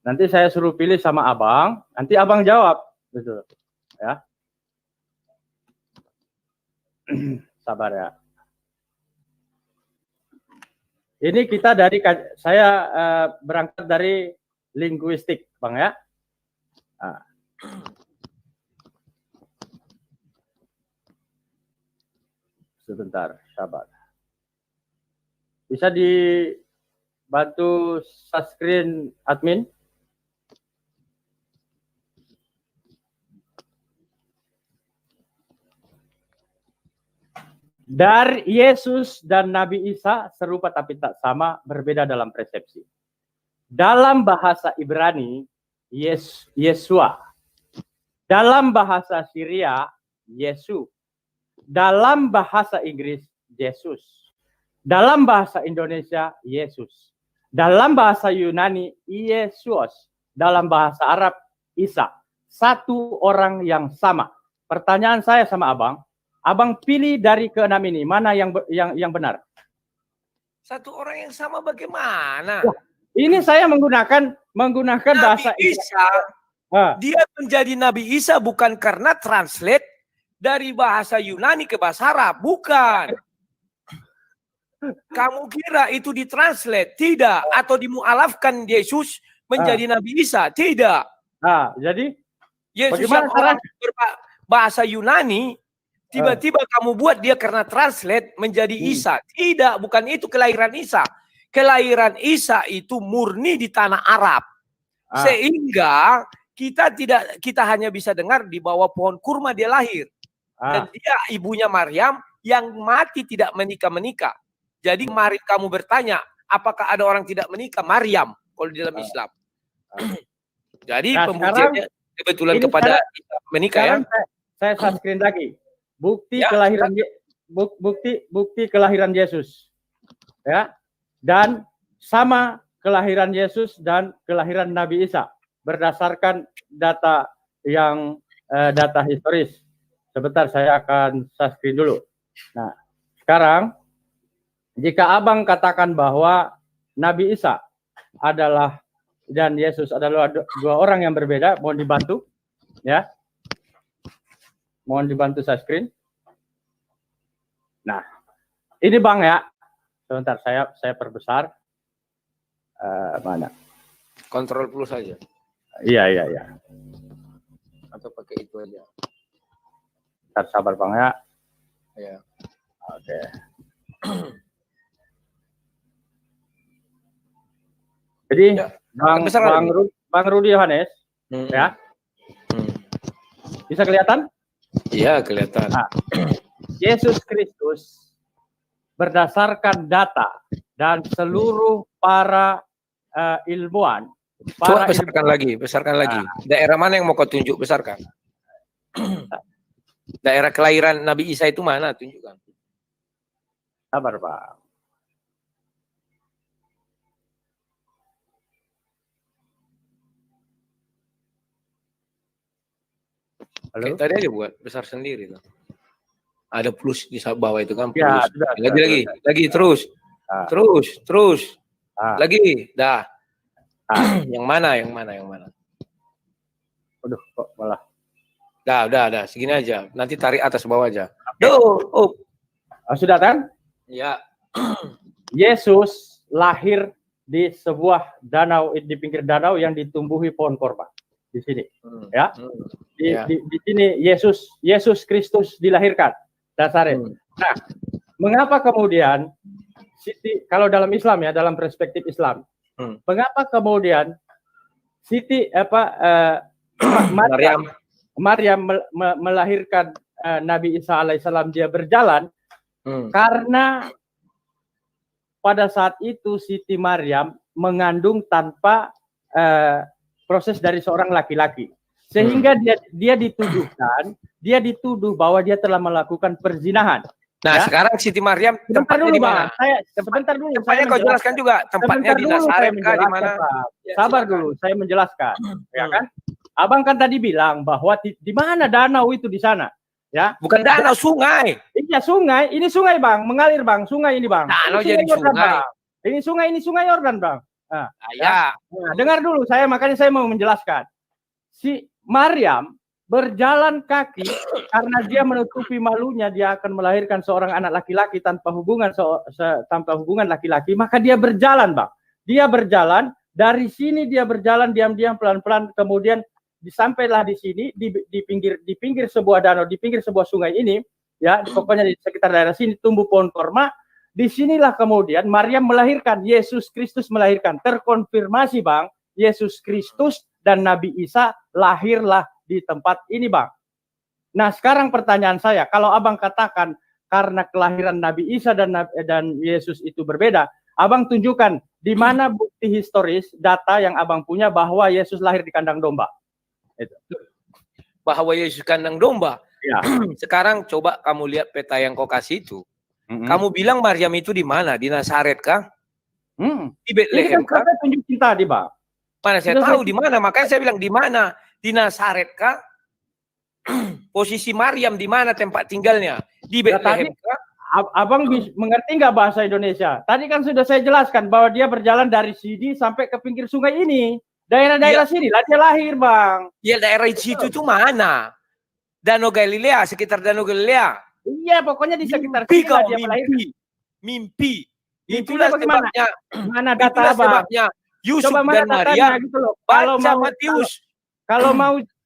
nanti saya suruh pilih sama abang, nanti abang jawab, gitu. Ya. Sabar ya. Ini kita saya berangkat dari linguistik, Bang ya. Sebentar, sabar. Bisa dibantu screen admin? Dari Yesus dan Nabi Isa serupa tapi tak sama, berbeda dalam persepsi. Dalam bahasa Ibrani, Yesua. Dalam bahasa Syria, Yesu. Dalam bahasa Inggris, Yesus. Dalam bahasa Indonesia, Yesus. Dalam bahasa Yunani, Yesus. Dalam bahasa Arab, Isa. Satu orang yang sama. Pertanyaan saya sama abang, abang pilih dari keenam ini, mana yang benar? Satu orang yang sama bagaimana? Ini saya menggunakan bahasa Isa. Dia menjadi Nabi Isa bukan karena translate dari bahasa Yunani ke bahasa Arab, bukan. Kamu kira itu ditranslate? Tidak. Atau dimualafkan Yesus menjadi Nabi Isa? Tidak. Jadi Yesus yang orang berbahasa Yunani, tiba-tiba kamu buat dia karena translate menjadi Isa. Tidak, bukan itu kelahiran Isa. Kelahiran Isa itu murni di tanah Arab. Sehingga kita hanya bisa dengar di bawah pohon kurma dia lahir. Dan dia ibunya Maryam yang mati tidak menikah. Jadi mari kamu bertanya, apakah ada orang tidak menikah? Maryam, kalau di dalam Islam. Jadi pembuktiannya kebetulan kepada menikah ya. Saya screen lagi. Bukti kelahiran Yesus. Ya. Dan sama kelahiran Yesus dan kelahiran Nabi Isa berdasarkan data data historis. Sebentar saya akan screen dulu. Nah, sekarang jika abang katakan bahwa Nabi Isa adalah dan Yesus adalah dua orang yang berbeda, mohon dibantu, ya. Mohon dibantu saya screen. Nah, ini bang ya. Sebentar saya perbesar. Mana? Kontrol plus saja. Iya. Atau pakai itu aja. Sabar bang ya. Iya. Oke. Jadi Bang Rudi Yohanes, ya, bisa kelihatan? Iya kelihatan. Yesus Kristus berdasarkan data dan seluruh para ilmuwan. Coba besarkan lagi. Daerah mana yang mau kau tunjuk, besarkan. Daerah kelahiran Nabi Isa itu mana, tunjukkan. Sabar, Pak. Halo? Kayak tadi aja buat besar sendiri tuh. Ada plus di bawah itu kan, plus. Ya, sudah, lagi terus. Terus. Lagi, dah. Yang mana? Aduh, kok malah. Dah, segini aja. Nanti tarik atas bawah aja. Sudah kan? Ya. Yesus lahir di sebuah danau, di pinggir danau yang ditumbuhi pohon korma. Di sini, ya. Di sini Yesus Kristus dilahirkan. Dasarnya. Nah, mengapa kemudian Siti, kalau dalam Islam ya, dalam perspektif Islam, mengapa kemudian Siti Maryam melahirkan Nabi Isa alaihissalam, dia berjalan karena pada saat itu Siti Maryam mengandung tanpa proses dari seorang laki-laki, sehingga dia dituduh bahwa dia telah melakukan perzinahan. Nah, ya? Sekarang Siti Maryam tempatnya di mana? Sebentar dulu. Tempatnya kau jelaskan juga. Tempatnya di Nazaret kah, di mana? Ya, sabar dulu, saya menjelaskan. Ya kan? Abang kan tadi bilang bahwa di mana danau itu di sana, ya? Bukan danau, sungai. Iya, sungai. Ini sungai, Bang, mengalir, Bang. Sungai ini, Bang. Danau jadi Yordan, sungai. Bang. Ini sungai Yordan, Bang. Nah, ya. Nah, dengar dulu, makanya saya mau menjelaskan. Si Maryam berjalan kaki karena dia menutupi malunya, dia akan melahirkan seorang anak laki-laki tanpa hubungan laki-laki, maka dia berjalan, Bang. Dia berjalan dari sini, dia berjalan diam-diam pelan-pelan, kemudian disampailah di sini di pinggir sebuah danau, di pinggir sebuah sungai ini, ya, pokoknya di sekitar daerah sini tumbuh pohon korma. Disinilah kemudian Maryam melahirkan, Yesus Kristus melahirkan. Terkonfirmasi, Bang, Yesus Kristus dan Nabi Isa lahirlah di tempat ini, Bang. Nah, sekarang pertanyaan saya, kalau Abang katakan karena kelahiran Nabi Isa dan Yesus itu berbeda, Abang tunjukkan di mana bukti historis, data yang Abang punya bahwa Yesus lahir di kandang domba. Itu. Bahwa Yesus kandang domba? Ya. Sekarang coba kamu lihat peta yang kau kasih itu. Kamu bilang Maryam itu di mana? Di Nazaret kah? Di Bethlehem kah? Saya tunjukin tadi, Bang. Mana saya tahu di mana? Makanya saya bilang di mana? Di Nazaret kah? Posisi Maryam di mana tempat tinggalnya? Di Bethlehem kah? Abang mengerti nggak bahasa Indonesia? Tadi kan sudah saya jelaskan bahwa dia berjalan dari sini sampai ke pinggir sungai ini. Daerah-daerah sini lah dia lahir, Bang. Ya, daerah situ itu mana? Danau Galilea, sekitar Danau Galilea. Iya, pokoknya di sekitar sini lah dia melahirkan. Mimpi. Itulah sebabnya. Mana data, Bang? Yusuf coba mana dan Maria, gitu loh.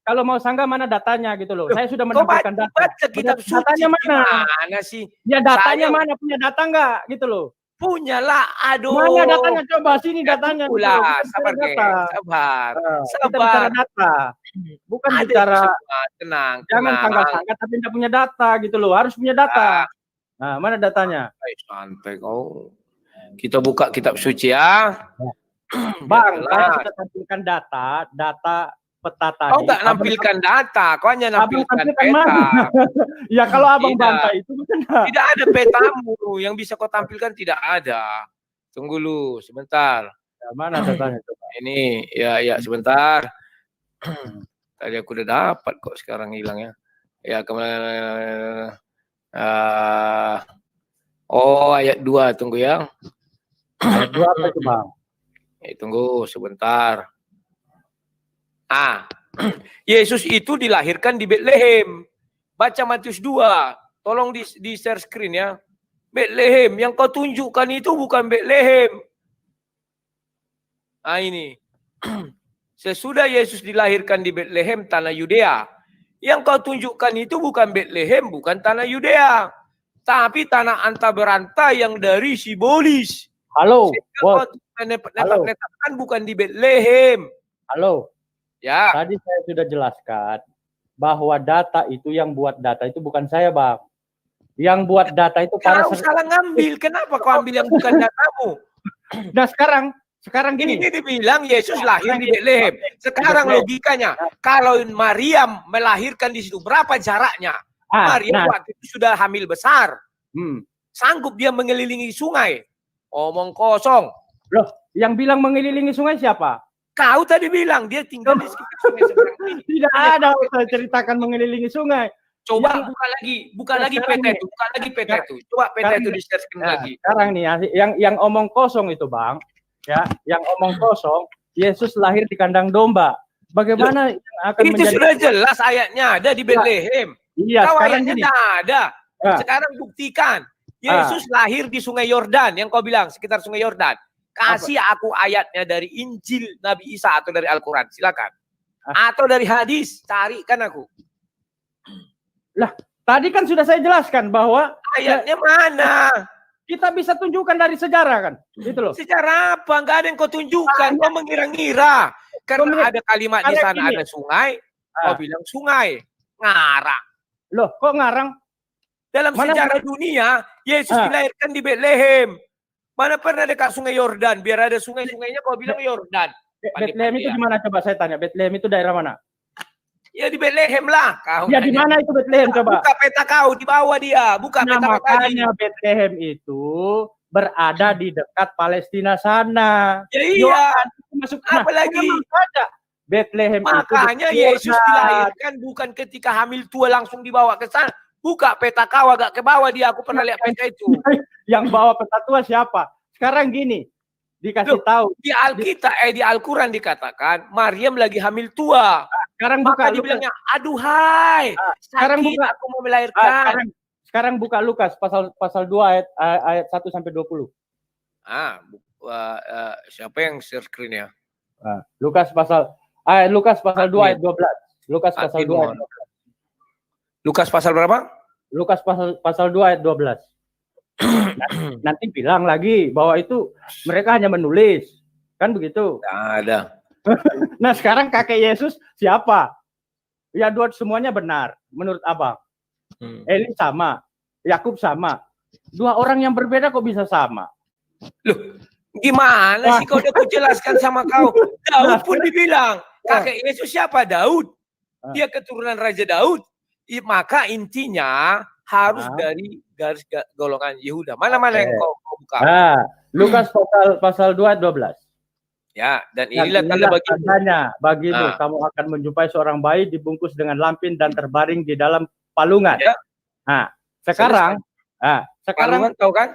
Kalau mau sanggah mana datanya gitu loh. Saya sudah menampilkan data. Baca kitab suci. Datanya mana sih? Ya datanya mana? Punya data enggak gitu loh? Punya lah, aduh. Mana datanya? Coba sini datanya. Pula, sabar. Kita bicara data. Bukan bicara tenang. Jangan sanggah-sanggah tapi enggak punya data gitu loh. Harus punya data. Nah, mana datanya? Santai kau. Kita buka kitab suci ya. Bang, saya sudah tampilkan data peta tadi. Kau nggak nampilkan data, kau hanya nampilkan peta. Ya kalau abang bantah itu benar. Tidak ada petamu yang bisa kau tampilkan, tidak ada. Tunggu dulu, sebentar. Ya, mana datanya coba? Ini, ya sebentar. Tadi aku udah dapat kok, sekarang hilang ya. Ya kemarin. Ayat 2, tunggu ya. Ayat 2 apa itu, Bang? Tunggu sebentar. Yesus itu dilahirkan di Bethlehem. Baca Matius 2. Tolong di share screen ya. Bethlehem. Yang kau tunjukkan itu bukan Bethlehem. Ini. Sesudah Yesus dilahirkan di Bethlehem, tanah Yudea. Yang kau tunjukkan itu bukan Bethlehem, bukan tanah Yudea. Tapi tanah anta beranta yang dari Sibolis. Halo. Menetapkan bukan di Bethlehem. Halo. Ya. Tadi saya sudah jelaskan bahwa data itu yang buat data itu bukan saya, Bang. Yang buat data itu para Kau salah ngambil. Kenapa kau ambil yang bukan datamu? Nah sekarang gini. Ini dibilang Yesus lahir di Bethlehem. Sekarang logikanya, kalau Maryam melahirkan di situ, berapa jaraknya? Maryam waktu itu sudah hamil besar. Sanggup dia mengelilingi sungai? Omong kosong. Loh, yang bilang mengelilingi sungai siapa? Kau tadi bilang dia tinggal di sekitar sungai seberang ini. Tidak ada saya ceritakan mengelilingi sungai. Coba buka lagi peta itu, Coba peta itu di-share lagi. Sekarang nih yang omong kosong itu, Bang. Ya, yang omong kosong, Yesus lahir di kandang domba. Bagaimana yang akan itu menjadi... sudah jelas ayatnya ada di Bethlehem. Iya, kau sekarang ayatnya gini. ada. Sekarang buktikan. Yesus lahir di Sungai Yordan yang kau bilang sekitar Sungai Yordan. Kasih aku ayatnya dari Injil Nabi Isa atau dari Al-Quran, silakan. Atau dari hadis, carikan aku. Lah, tadi kan sudah saya jelaskan bahwa ayatnya mana? Kita bisa tunjukkan dari sejarah kan, gitu loh. Sejarah apa? Enggak ada yang kau tunjukkan. Kau mengira-ngira. Karena ada kalimat di sana ada sungai. Kau bilang sungai. Ngarang. Loh, kok ngarang? Dalam sejarah dunia, Yesus dilahirkan di Bethlehem. Mana pernah dekat Sungai Yordan? Biar ada sungai-sungainya, kau bilang Yordan. Bethlehem itu di mana? Coba saya tanya. Bethlehem itu daerah mana? Ya di Bethlehem lah. Kau ya di mana itu Bethlehem coba? Buka peta kau di bawah dia. Buka peta makanya Bethlehem itu berada di dekat Palestina sana. Ya iya. Masuk apalagi Bethlehem makanya itu Yesus dilahirkan bukan ketika hamil tua langsung dibawa ke sana. Buka peta kau agak ke bawah dia. Aku pernah lihat peta itu. Yang bawa peta tua siapa? Sekarang gini. Dikasih tahu di Alkitab di Al-Quran dikatakan Maryam lagi hamil tua. Sekarang maka dibilangnya aduhai. Sekarang buka aku mau melahirkan. Sekarang buka Lukas pasal 2 ayat 1 sampai 20. Siapa yang share screen-nya? Lukas pasal 2 ayat 12. Lukas pasal 2 ayat 12. Lukas pasal berapa? Lukas pasal 2 ayat 12. Nanti bilang lagi bahwa itu mereka hanya menulis. Kan begitu? Tidak ada. Nah, sekarang kakek Yesus siapa? Ya dua semuanya benar menurut Abang. Eli sama, Yakub sama. Dua orang yang berbeda kok bisa sama? Loh, gimana sih kau udah kujelaskan sama kau? Daud pun dibilang, kakek Yesus siapa? Daud. Dia keturunan Raja Daud. Maka intinya harus dari garis golongan Yehuda. Mana-mana yang kau buka. Lukas pasal 2 ayat 12. Ya, dan inilah tanda bagimu. Kamu akan menjumpai seorang bayi dibungkus dengan lampin dan terbaring di dalam palungan. Ya. Nah, sekarang palungan tahu kan?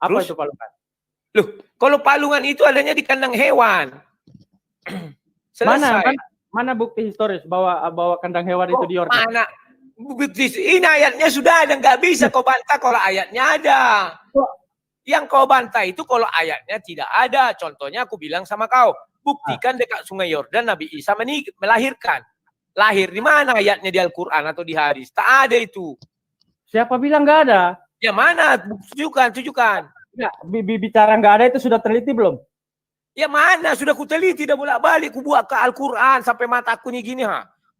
Apa itu palungan? Loh, kalau palungan itu adanya di kandang hewan. Selesai. Mana bukti historis bahwa kandang hewan itu di Yordan? Mana? Bukti ini ayatnya sudah ada, nggak bisa kau bantah kalau ayatnya ada. Yang kau bantah itu kalau ayatnya tidak ada. Contohnya aku bilang sama kau, buktikan dekat Sungai Yordan Nabi Isa melahirkan. Lahir di mana ayatnya di Al-Quran atau di hadis? Tak ada itu. Siapa bilang nggak ada? Ya mana? Tunjukkan. Ya, bicara nggak ada itu sudah teliti belum? Ya mana? Sudah ku teliti, dah bolak-balik ku buat ke Al-Quran sampai mataku nih gini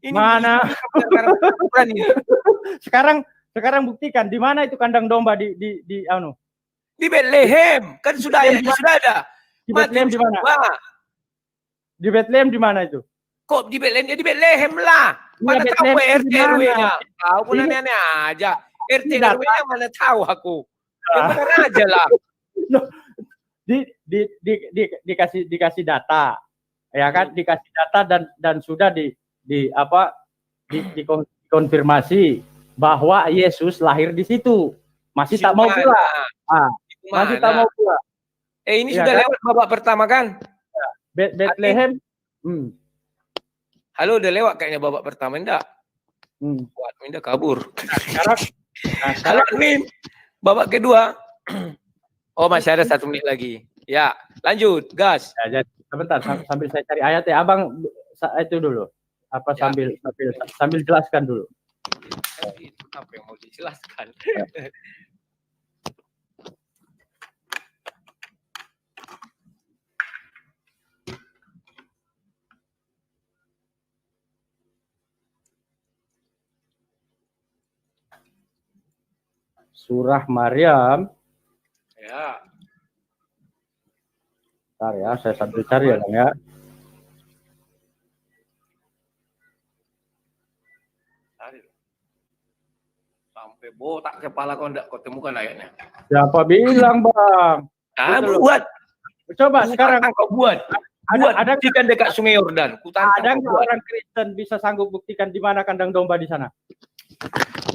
Ini mana? Ini. Sekarang buktikan di mana itu kandang domba di Bethlehem, kan sudah ada. Di Bethlehem di mana? Di Bethlehem di mana itu? Kok di Bethlehem? Ya di Bethlehem lah. Mana tahu RT RW-nya? Tahu pun aneh-aneh aja. RT RW-nya mana tahu aku. Yang benar aja lah. Dikasih data. Ya kan, dikasih data dan sudah dikonfirmasi bahwa Yesus lahir di situ. Masih tak mau pulang. Masih tak mau pulang. Ini ya, sudah kan? Lewat babak pertama kan? Bethlehem. Halo, udah lewat kayaknya babak pertama enggak? Minta kabur. Halo, Min. Babak kedua. Oh, masih ada 1 menit lagi. Ya, lanjut, gas. Ya, sebentar sambil saya cari ayat ya, Abang itu dulu. Sambil jelaskan dulu. Itu apa yang mau dijelaskan? surah Maryam. Ya. Bentar ya, saya sambil cari ya, Bang ya. Sampai botak kepala kau enggak kau temukan ayatnya. Siapa bilang, Bang? Betul. Buat. Coba sekarang kau buat. Ada buktikan dekat Sungai Yordan. Ada nggak orang Kristen bisa sanggup buktikan di mana kandang domba di sana?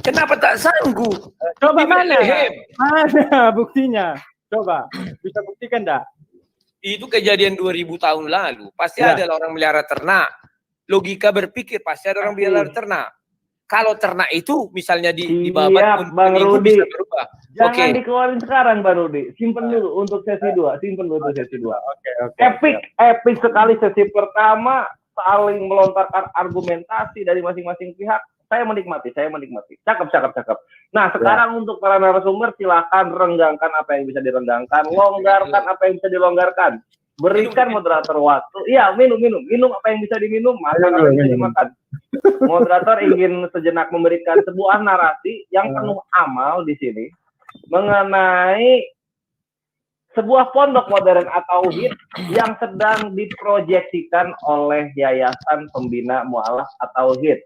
Kenapa tak sanggup? Coba Di mana? Bethlehem. Mana buktinya? Coba bisa buktikan enggak? Itu kejadian 2000 tahun lalu. Pasti Ya. ada orang melihara ternak. Logika berpikir pasti ada orang melihara ternak. Kalau ternak itu misalnya di babat Bang Rudi. bisa berubah. Jangan dikeluarin sekarang Bang Rudi. Simpen dulu untuk sesi 2. Simpen dulu untuk sesi 2. Oke. Epic sekali sesi pertama, saling melontarkan argumentasi dari masing-masing pihak. Saya menikmati. Cakep. Nah, sekarang untuk para narasumber silakan renggangkan apa yang bisa direnggangkan, longgarkan apa yang bisa dilonggarkan. Berikan moderator waktu. Iya, minum apa yang bisa diminum, makan apa yang bisa dimakan. Moderator ingin sejenak memberikan sebuah narasi yang penuh amal di sini mengenai sebuah pondok modern atau tauhid yang sedang diproyeksikan oleh Yayasan Pembina Mu'alaf at-Tauhid.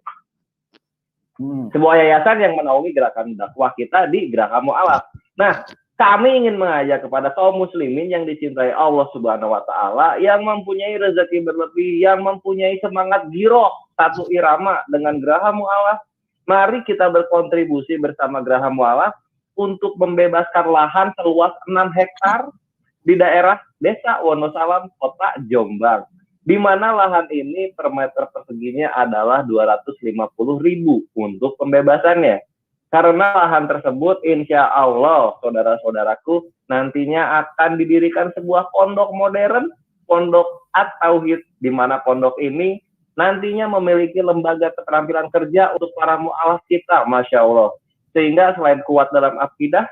Sebuah yayasan yang menaungi gerakan dakwah kita di Geraha Mu'alaf. Nah, kami ingin mengajak kepada kaum muslimin yang dicintai Allah Subhanahu wa taala, yang mempunyai rezeki berlebih, yang mempunyai semangat giroh satu irama dengan Geraha Mu'alaf. Mari kita berkontribusi bersama Geraha Mu'alaf untuk membebaskan lahan seluas 6 hektar di daerah Desa Wonosalam, Kota Jombang, di mana lahan ini per meter perseginya adalah 250.000 untuk pembebasannya. Karena lahan tersebut insya Allah, saudara-saudaraku, nantinya akan didirikan sebuah pondok modern, pondok at-tauhid, di mana pondok ini nantinya memiliki lembaga keterampilan kerja untuk para mu'alaf kita, Masya Allah. Sehingga selain kuat dalam akidah,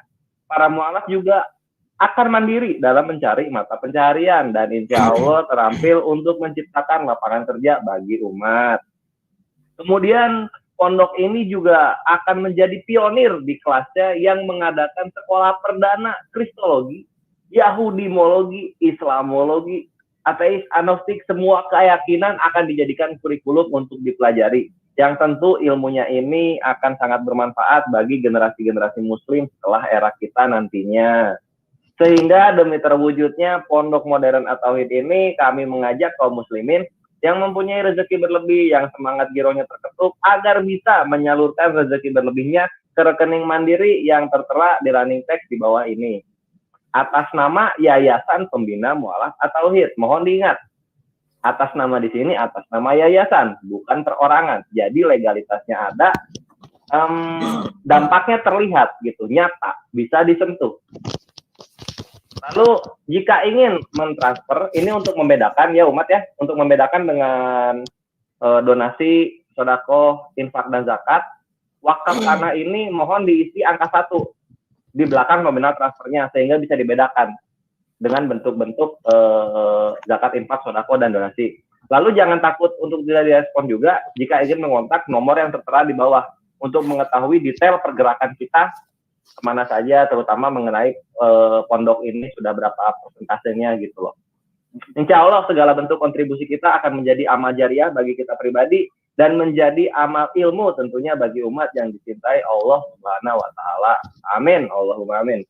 para mu'alaf juga akan mandiri dalam mencari mata pencaharian dan insya Allah terampil untuk menciptakan lapangan kerja bagi umat. Kemudian pondok ini juga akan menjadi pionir di kelasnya yang mengadakan sekolah perdana Kristologi, Yahudimologi, Islamologi, ateis, agnostik, semua keyakinan akan dijadikan kurikulum untuk dipelajari. Yang tentu ilmunya ini akan sangat bermanfaat bagi generasi-generasi muslim setelah era kita nantinya. Sehingga demi terwujudnya pondok modern at-tauhid ini, kami mengajak kaum muslimin yang mempunyai rezeki berlebih, yang semangat girohnya terketuk, agar bisa menyalurkan rezeki berlebihnya ke rekening mandiri yang tertera di running text di bawah ini. Atas nama Yayasan Pembina Mu'alaf at-Tauhid. Mohon diingat, atas nama di sini atas nama yayasan, bukan perorangan. Jadi legalitasnya ada, dampaknya terlihat gitu, nyata, bisa disentuh. Lalu jika ingin mentransfer, ini untuk membedakan ya umat ya, untuk membedakan dengan donasi, sedekah, infak dan zakat, wakaf tanah ini mohon diisi angka 1 di belakang nominal transfernya sehingga bisa dibedakan dengan bentuk-bentuk zakat, infak, sedekah dan donasi. Lalu jangan takut untuk tidak direspon juga jika ingin mengontak nomor yang tertera di bawah untuk mengetahui detail pergerakan kita kemana saja, terutama mengenai pondok ini sudah berapa persentasenya gitu loh. Insya Allah segala bentuk kontribusi kita akan menjadi amal jariah bagi kita pribadi dan menjadi amal ilmu tentunya bagi umat yang dicintai Allah Subhanahu wa taala. Amin. Allahumma amin.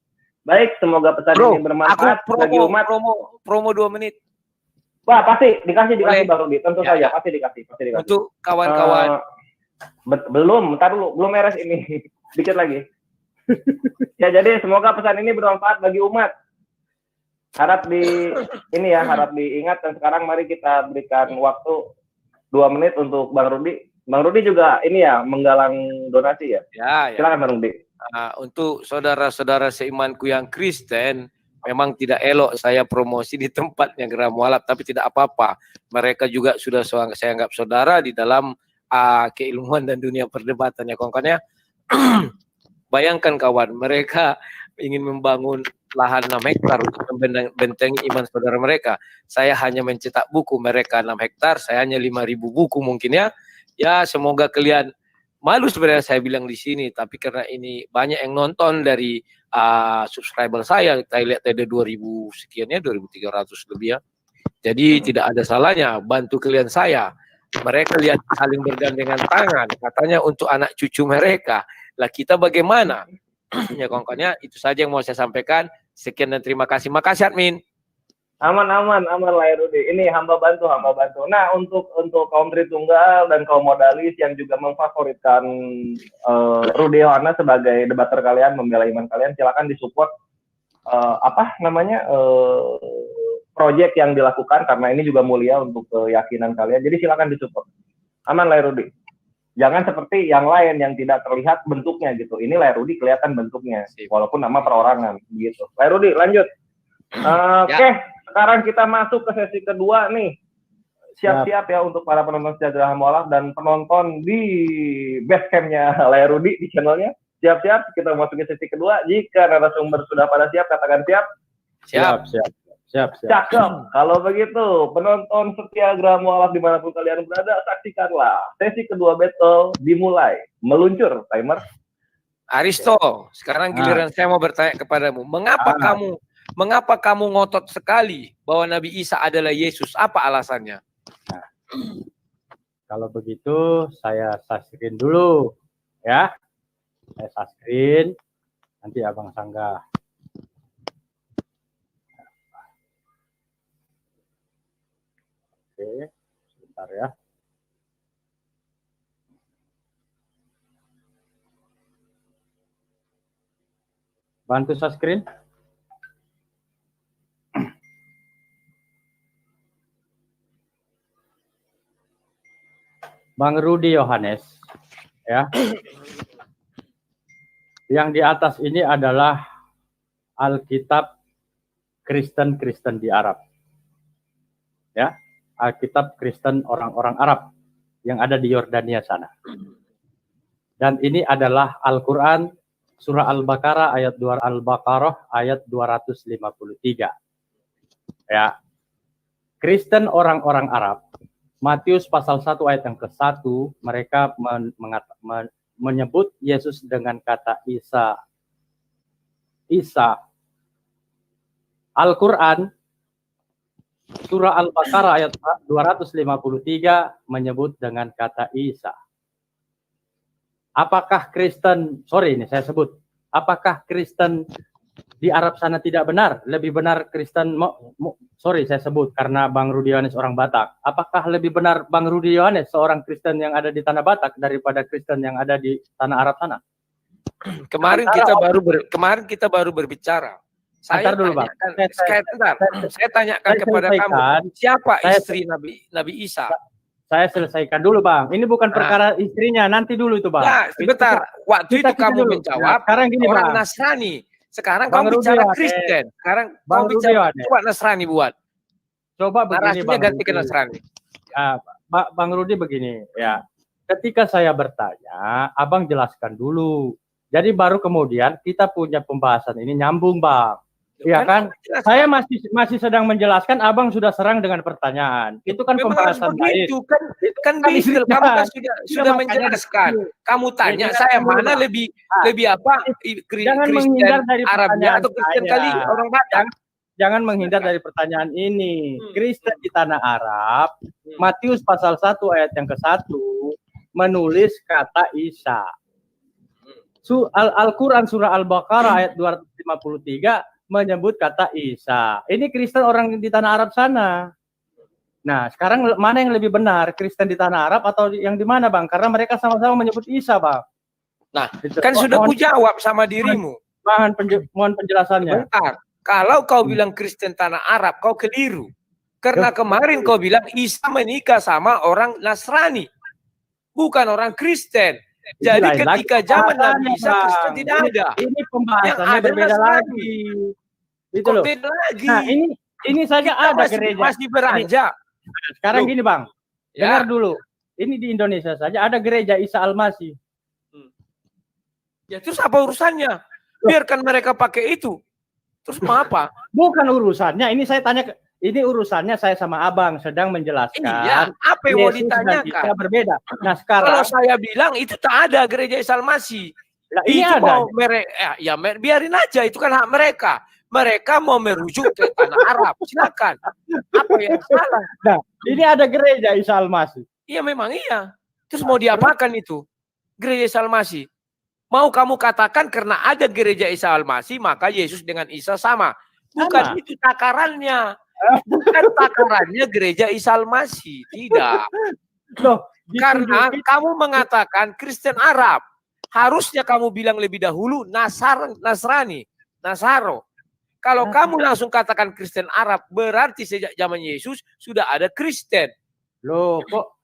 Baik, semoga pesan ini bermanfaat bagi umat. Promo 2 menit. Wah, pasti dikasih Bang Rudi. Tentu saja pasti dikasih. Untuk kawan-kawan. Belum, ntar dulu, belum beres ini. Dikit lagi. Ya, jadi semoga pesan ini bermanfaat bagi umat. Harap diingat, dan sekarang mari kita berikan waktu 2 menit untuk Bang Rudi. Bang Rudi juga ini ya menggalang donasi ya. Ya. Silakan Bang Rudi. Untuk saudara-saudara seimanku yang Kristen, memang tidak elok saya promosi di tempatnya Geraha Mu'alaf, tapi tidak apa-apa. Mereka juga sudah saya anggap saudara di dalam keilmuan dan dunia perdebatan ya kawan-kawan ya. Bayangkan kawan, mereka ingin membangun lahan 6 hektar untuk membentengi iman saudara mereka. Saya hanya mencetak buku, mereka 6 hektar, saya hanya 5.000 buku mungkin ya. Ya, semoga kalian malu sebenarnya saya bilang di sini, tapi karena ini banyak yang nonton dari subscriber saya lihat ada 2000 sekian ya, 2300 lebih ya. Jadi tidak ada salahnya bantu klien saya. Mereka lihat saling bergandengan tangan, katanya untuk anak cucu mereka. Lah kita bagaimana? Ya kawan-kawannya, itu saja yang mau saya sampaikan. Sekian dan terima kasih. Makasih admin. Aman lah ya Rudi. Ini hamba bantu. Nah, untuk kaum Tritunggal dan kaum modalis yang juga memfavoritkan Rudi Yohana sebagai debater kalian, membela iman kalian, silakan disupport proyek yang dilakukan, karena ini juga mulia untuk keyakinan kalian. Jadi silakan disupport. Aman lah ya Rudi. Jangan seperti yang lain yang tidak terlihat bentuknya gitu. Ini lah Rudi kelihatan bentuknya, walaupun nama perorangan gitu. Lah Rudi, lanjut. Oke. Sekarang kita masuk ke sesi kedua nih. Siap-siap ya untuk para penonton Setia Geraha Mualaf dan penonton di Basecamp-nya Laya Rudi di channelnya. Siap-siap, kita masuk ke sesi kedua. Jika narasumber sudah pada siap, katakan siap. Siap. Cakep. Kalau begitu, penonton Setia Geraha Mualaf dimanapun kalian berada, saksikanlah sesi kedua battle dimulai. Meluncur timer. Aristo, sekarang giliran saya mau bertanya kepadamu. Mengapa kamu ngotot sekali bahwa Nabi Isa adalah Yesus? Apa alasannya? Nah, kalau begitu saya screen dulu ya. Saya screen, nanti Abang sanggah. Oke, sebentar ya. Bantu screen. Bang Rudi Yohanes, ya. Yang di atas ini adalah Alkitab Kristen di Arab. Ya, Alkitab Kristen orang-orang Arab yang ada di Yordania sana. Dan ini adalah Al-Qur'an surah Al-Baqarah ayat 253. Ya. Kristen orang-orang Arab, Matius pasal 1 ayat yang ke-1, mereka menyebut Yesus dengan kata Isa. Al-Quran surah Al-Baqarah ayat 253 menyebut dengan kata Isa. Apakah Kristen, apakah Kristen di Arab sana tidak benar? Lebih benar Kristen, saya sebut karena Bang Rudi Yohanes orang Batak. Apakah lebih benar Bang Rudi Yohanes seorang Kristen yang ada di tanah Batak daripada Kristen yang ada di tanah Arab sana? Kemarin kita baru berbicara. Saya tanyakan kepada kamu, siapa istri Nabi Isa? Saya selesaikan dulu Bang. Ini bukan perkara istrinya, nanti dulu itu Bang. Ya, sebentar. Waktu itu kamu menjawab sekarang gini, orang Bang. Nasrani. Sekarang kamu bicara Kristen. Sekarang Bang kamu bicara coba Nasrani buat. Coba begini Bang. Ganti ke Nasrani. Ya, Bang Rudi begini ya. Ketika saya bertanya, Abang jelaskan dulu. Jadi baru kemudian kita punya pembahasan ini nyambung Bang. Iya kan? Saya masih sedang menjelaskan, Abang sudah serang dengan pertanyaan. Itu kan pembahasan lain. Kan Bible kamu kan sudah menjelaskan. Kamu tanya saya mana lebih apa? Kristen Arabnya atau Kristen kali orang Batak? Jangan menghindar dari pertanyaan ini. Kristen di tanah Arab, Matius pasal 1 ayat yang ke-1 menulis kata Isa. Al-Quran surah Al-Baqarah ayat 253 menyebut kata Isa. Ini Kristen orang di tanah Arab sana. Nah, sekarang mana yang lebih benar? Kristen di tanah Arab atau yang di mana, Bang? Karena mereka sama-sama menyebut Isa, Bang. Nah, kan sudah kujawab sama dirimu. Mohon penjelasannya. Bentar. Kalau kau bilang Kristen tanah Arab, kau keliru. Karena kemarin kau bilang Isa menikah sama orang Nasrani. Bukan orang Kristen. Jadi ketika zaman Nabi Isa Kristen tidak ada. Ini pembahasannya berbeda lagi. Itu loh. Beda lagi. Nah, ini saja ada gereja. Masih beranjak. Sekarang gini, Bang. Dengar dulu. Ini di Indonesia saja ada gereja Isa Al-Masih. Ya terus apa urusannya? Biarkan mereka pakai itu. Terus mau apa? Bukan urusannya. Ini saya tanya ini urusannya saya sama abang sedang menjelaskan. Iya, apa yang mau Yesus dan ditanyakan? Isa berbeda. Nah Kalau sekarang, saya bilang itu tak ada gereja Isa Al-Masih. lah, ini Itu ada. mau mereka, biarin aja, itu kan hak mereka. Mereka mau merujuk ke tanah Arab, silakan. Apa yang salah? Nah, ini ada gereja Isa Al-Masih. Iya memang iya. Terus mau diapakan itu? Gereja Isa Al-Masih. Mau kamu katakan karena ada gereja Isa Al-Masih, maka Yesus dengan Isa sama. Bukan itu takarannya. Bukan takarannya gereja Isa Al-Masih. Tidak. Loh, Karena kamu mengatakan Kristen Arab. Harusnya kamu bilang lebih dahulu Nasrani, Nasaro. Kalau kamu langsung katakan Kristen Arab, berarti sejak zaman Yesus sudah ada Kristen. Loh, kok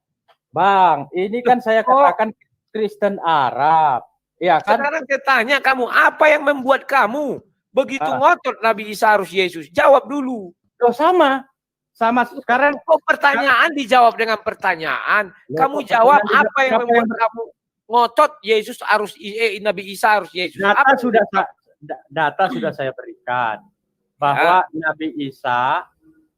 Bang, ini kan saya katakan Kristen Arab. Ya kan? Sekarang saya tanya kamu, apa yang membuat kamu begitu ngotot Nabi Isa harus Yesus? Jawab dulu. Loh, sama sekarang. Kok pertanyaan dijawab dengan pertanyaan? Kamu jawab apa yang membuat kamu ngotot Yesus harus Nabi Isa harus Yesus? Data sudah saya berikan bahwa Nabi Isa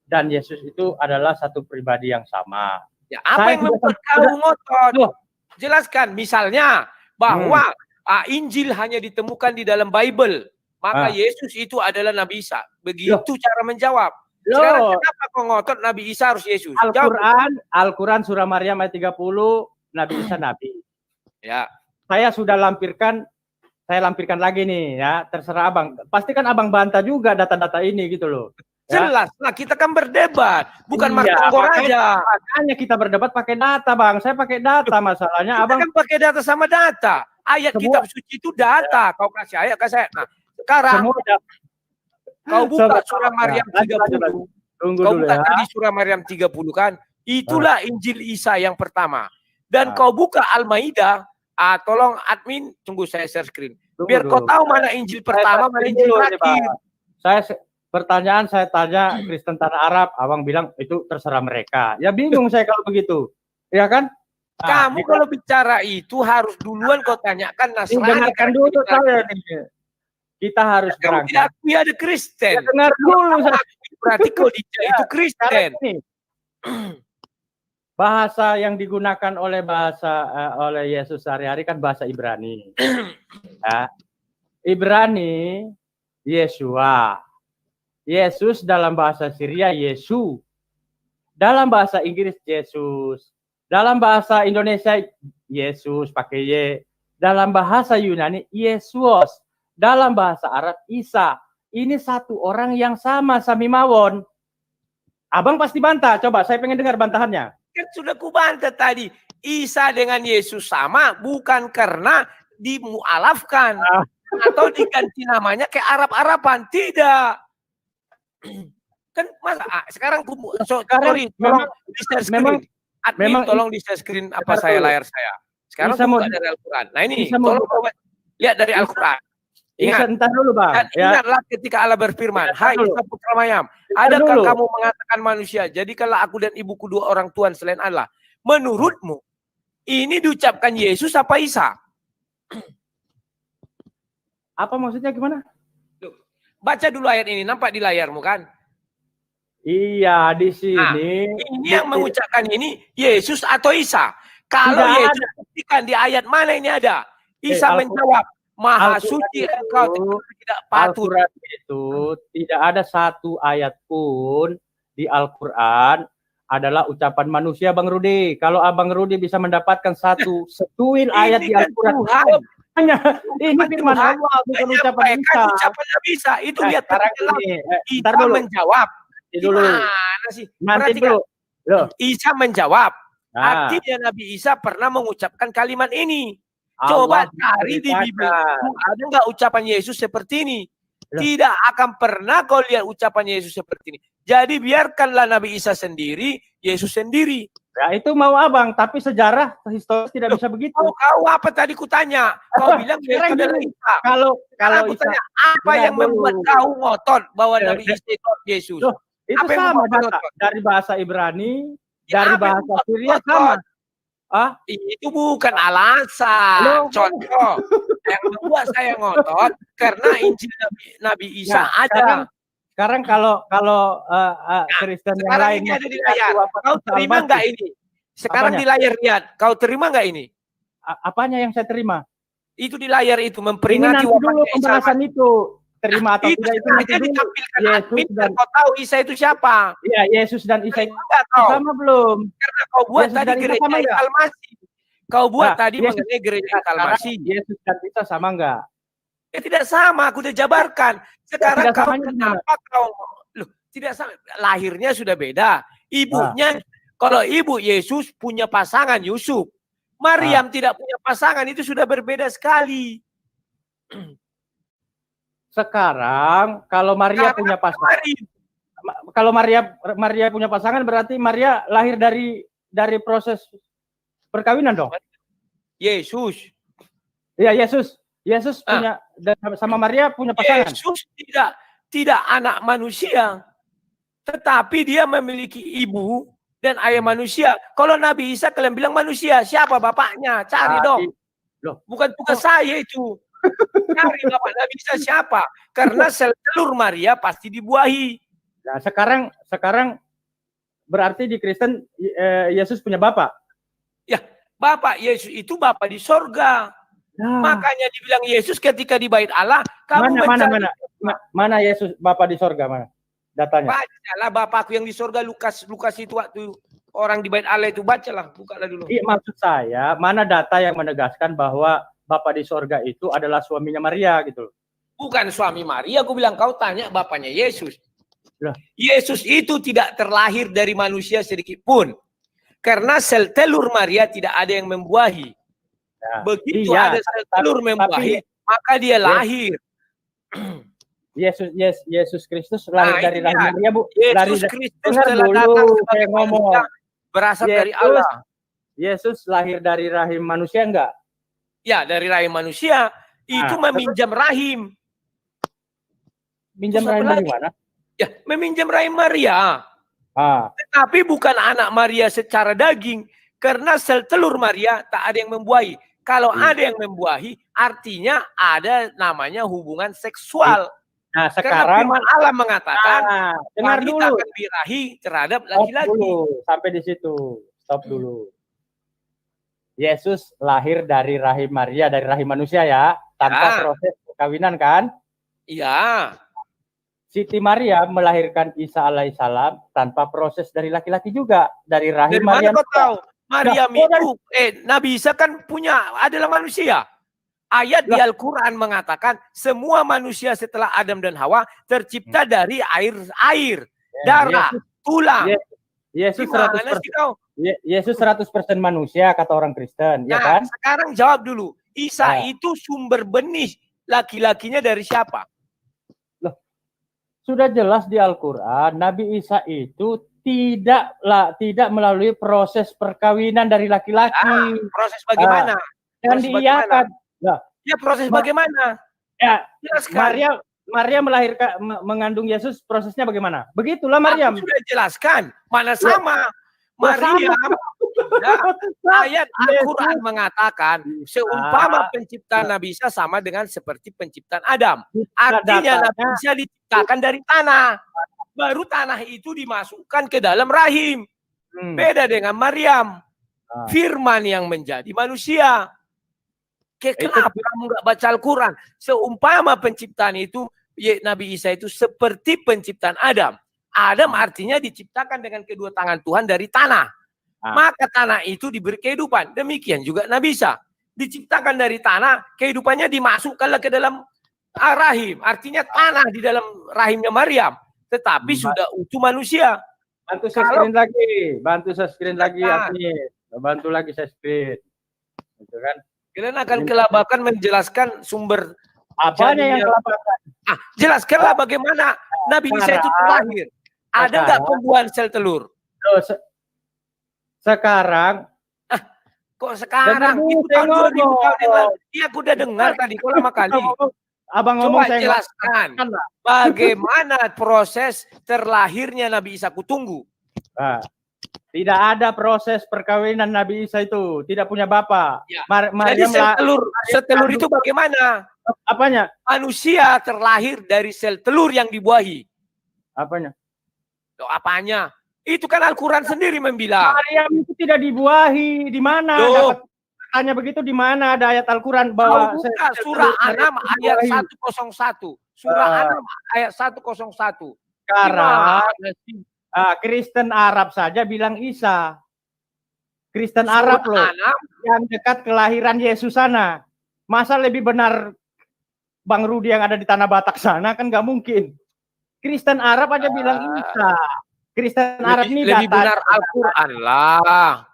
dan Yesus itu adalah satu pribadi yang sama. Ya, apa yang membuat kamu ngotot? Jelaskan, misalnya bahwa Injil hanya ditemukan di dalam Bible, maka Yesus itu adalah Nabi Isa. Begitu cara menjawab. Sekarang kenapa kau ngotot Nabi Isa harus Yesus? Al-Quran surah Maryam ayat 30, Nabi Isa Nabi. Ya. Saya sudah lampirkan lagi nih ya, terserah abang. Pasti kan abang bantah juga data-data ini gitu loh. Ya. Jelas, nah kita kan berdebat, bukan martongor aja. Makanya kita berdebat pakai data, Bang. Saya pakai data, masalahnya kita abang kan pakai data sama data. Ayat kitab suci itu data. Kau kasih ayat ke saya. Nah, sekarang kau buka surah Maryam 30. Kau buka tadi surah Maryam 30 kan? Itulah Injil Isa yang pertama. Dan kau buka Al-Maidah, tolong admin tunggu saya share screen. Biar kau tahu mana Injil pertama, mana Injil terakhir. Pertanyaan saya tanya Kristen Tanah Arab, abang bilang itu terserah mereka. Ya bingung saya kalau begitu. Ya kan? Kamu kalau bicara itu harus duluan kau tanyakan Nasrani. Dengarkan dulu saya nih. Kita harus berangkat. Tidak ada Kristen. Ya, dengar dulu. Berarti kau itu Kristen. Bahasa yang digunakan oleh Yesus sehari-hari kan bahasa Ibrani. Ya. Ibrani Yeshua. Yesus dalam bahasa Syria Yesu. Dalam bahasa Inggris Yesus. Dalam bahasa Indonesia Yesus pakai Y. Dalam bahasa Yunani Yesus. Dalam bahasa Arab Isa. Ini satu orang yang sama, sami mawon. Abang pasti bantah. Coba saya pengen dengar bantahannya. Kan sudah kubantah tadi. Isa dengan Yesus sama bukan karena dimualafkan atau diganti namanya ke Arab-Araban. Tidak. Kan masa sekarang tolong di share screen. Admin tolong di share screen apa layar saya. Sekarang buka dari Al-Quran. Nah ini tolong lihat dari Al-Quran. Ingat, entar dulu Bang. Ingatlah ketika Allah berfirman, hai Isa putra Maryam, adakah kamu mengatakan manusia, jadikanlah aku dan ibuku dua orang Tuhan selain Allah. Menurutmu, ini diucapkan Yesus apa Isa? Apa maksudnya gimana? Baca dulu ayat ini, nampak di layarmu kan? Iya, di sini. Nah, ini yang mengucapkan ini Yesus atau Isa. Kalau Yesus buktikan di ayat mana ini ada? Isa menjawab, Maha suci engkau tidak patut. Al-Quran itu tidak ada satu ayat pun di Al-Quran adalah ucapan manusia, Bang Rudi. Kalau Abang Rudi bisa mendapatkan satu setuil ayat di Al-Quran, ini firman Allah, bukan ucapan Isa. Ucapan Isa itu lihat Isa menjawab. Gimana sih? Nanti dulu. Isa menjawab. Artinya Nabi Isa pernah mengucapkan kalimat ini. Coba cari di Bibel. Ada nggak ucapan Yesus seperti ini? Tidak akan pernah kau lihat ucapan Yesus seperti ini. Jadi biarkanlah Nabi Isa sendiri, Yesus sendiri. Ya itu mau abang, tapi sejarah historis tidak bisa begitu. Kau apa tadi kutanya? Kau bilang Yesus adalah Isa. Kalau Isa, tanya, apa yang membuat kau ngotot bahwa Nabi Isa itu Yesus? Itu apa sama dari bahasa Ibrani, dari bahasa Syria sama. Itu bukan alasan. Contoh yang membuat saya ngotot karena Injil Nabi Isa ada. Sekarang kalau Kristen yang Sekarang lain ini ada di layar. Kau terima nggak ini? Sekarang Apanya? di layar lihat. Kau terima nggak ini? Apanya yang saya terima? Itu di layar itu Ini memperingati nanti dulu wafatnya Isa pembahasan Al-Masih. itu. Terima atau Itu tidak itu sengaja nanti dulu. ditampilkan Yesus admin dan biar kau tahu Isa itu siapa. ya Yesus dan Isa Terima nggak kau? sama belum? Karena kau buat Yesus tadi dan Isa gereja sama Isa nggak? Al-Masih. Kau buat Nah, tadi Yesus- mengenai gereja Isa Sekarang Al-Masih. Yesus dan Isa sama enggak? Ya tidak sama, aku udah jabarkan. Sekarang tidak kau samanya gimana? kenapa kau loh, tidak sama. Lahirnya sudah beda. Ibunya kalau ibu Yesus punya pasangan Yusuf. Maryam tidak punya pasangan, itu sudah berbeda sekali. Sekarang kalau Maria Karena punya pasangan, kalau Maria punya pasangan berarti Maria lahir dari proses perkawinan dong. Yesus. Iya, Yesus punya sama Maria punya pasangan. Yesus tidak anak manusia, tetapi dia memiliki ibu dan ayah manusia. Kalau Nabi Isa kalian bilang manusia, siapa bapaknya? Cari dong. Loh. Bukan tugas saya itu. Cari bapak Nabi Isa siapa? Karena sel telur Maria pasti dibuahi. Nah, sekarang berarti di Kristen Yesus punya bapak. Ya, bapak Yesus itu bapak di sorga. Nah. Makanya dibilang Yesus ketika di bait Allah, kamu mana Yesus bapak di sorga mana? Datanya. Bacalah bapakku yang di sorga, Lukas itu waktu orang di bait Allah itu, bacalah, bukalah dulu. Iya, maksud saya mana data yang menegaskan bahwa bapak di sorga itu adalah suaminya Maria gitu. Bukan suami Maria, aku bilang kau tanya bapaknya Yesus. Lah. Yesus itu tidak terlahir dari manusia sedikit pun. Karena sel telur Maria tidak ada yang membuahi. Ya, begitu ada sel telur membuahi, maka dia lahir. Yesus Kristus lahir dari rahim Maria, Bu. Yesus Kristus telah datang sebagai manusia, berasal dari Allah. Yesus lahir dari rahim manusia enggak? Ya, dari rahim manusia. Itu meminjam rahim. Minjam rahim dari mana? Ya, meminjam rahim Maria. Tetapi bukan anak Maria secara daging. Karena sel telur Maria tak ada yang membuahi. Kalau ada yang membuahi, artinya ada namanya hubungan seksual. Nah, karena sekarang firman Allah mengatakan dengar wanita dulu akan birahi terhadap laki-laki. Sampai di situ. Stop dulu. Yesus lahir dari rahim Maria, dari rahim manusia ya, tanpa proses perkawinan kan? Iya. Siti Maria melahirkan Isa alaihissalam tanpa proses dari laki-laki juga, dari rahim Maria. Dari mana kau tahu? Maryam itu, Nabi Isa kan adalah manusia. Ayat di Al-Quran mengatakan semua manusia setelah Adam dan Hawa tercipta dari air, darah, tulang. Yesus 100% manusia kata orang Kristen, ya kan? Sekarang jawab dulu. Isa itu sumber benih laki-lakinya dari siapa? Loh, sudah jelas di Al-Quran, Nabi Isa itu tidak melalui proses perkawinan dari laki-laki. Proses bagaimana? Dan diiyakan. Ya, proses bagaimana? Ya, Maria melahirkan, mengandung Yesus, prosesnya bagaimana? Begitulah Maryam. Aku sudah jelaskan. Mana sama? Maryam. Ayat Al-Quran mengatakan seumpama penciptaan Nabi Isa sama dengan seperti penciptaan Adam. Artinya Nabi Isa diciptakan dari tanah. Baru tanah itu dimasukkan ke dalam rahim. Beda dengan Maryam. Firman yang menjadi manusia. Kenapa kamu nggak baca Al-Quran? Seumpama penciptaan itu, Nabi Isa itu seperti penciptaan Adam. Adam artinya diciptakan dengan kedua tangan Tuhan dari tanah. Maka tanah itu diberi kehidupan. Demikian juga Nabi Isa. Diciptakan dari tanah, kehidupannya dimasukkanlah ke dalam rahim. Artinya tanah di dalam rahimnya Maryam. Tetapi sudah utuh manusia. Bantu saya screen lagi. Bantu saya screen lagi. Bantu lagi saya screen. Gitu kan? Kalian akan kelabakan menjelaskan sumber. Apanya yang kelabakan? Jelaskanlah bagaimana Nabi Isa itu terlahir. Ada nggak pembuahan sel telur? Sekarang. Kok sekarang? Itu tahun 2000 tahun yang lalu. Iya, aku udah dengar tadi kok lama kali. Abang ngomong, coba jelaskan bagaimana proses terlahirnya Nabi Isa. Kutunggu. Tidak ada proses perkawinan Nabi Isa itu. Tidak punya bapak. Ya. Jadi sel telur itu bagaimana? Apanya? Manusia terlahir dari sel telur yang dibuahi. Apanya? Loh, apanya? Itu kan Al-Quran sendiri membilang. Maryam itu tidak dibuahi. Di mana? Loh. Dapat tanya begitu, di mana ada ayat Al-Quran bahwa buka surah An'am ayat 101. Surah An'am ayat 101. Sekarang Kristen Arab saja bilang Isa. Kristen Arab loh. Yang dekat kelahiran Yesus sana. Masa lebih benar Bang Rudi yang ada di Tanah Batak sana? Kan nggak mungkin. Kristen Arab aja bilang Isa. Kristen Arab ini lebih benar Al-Quran lah.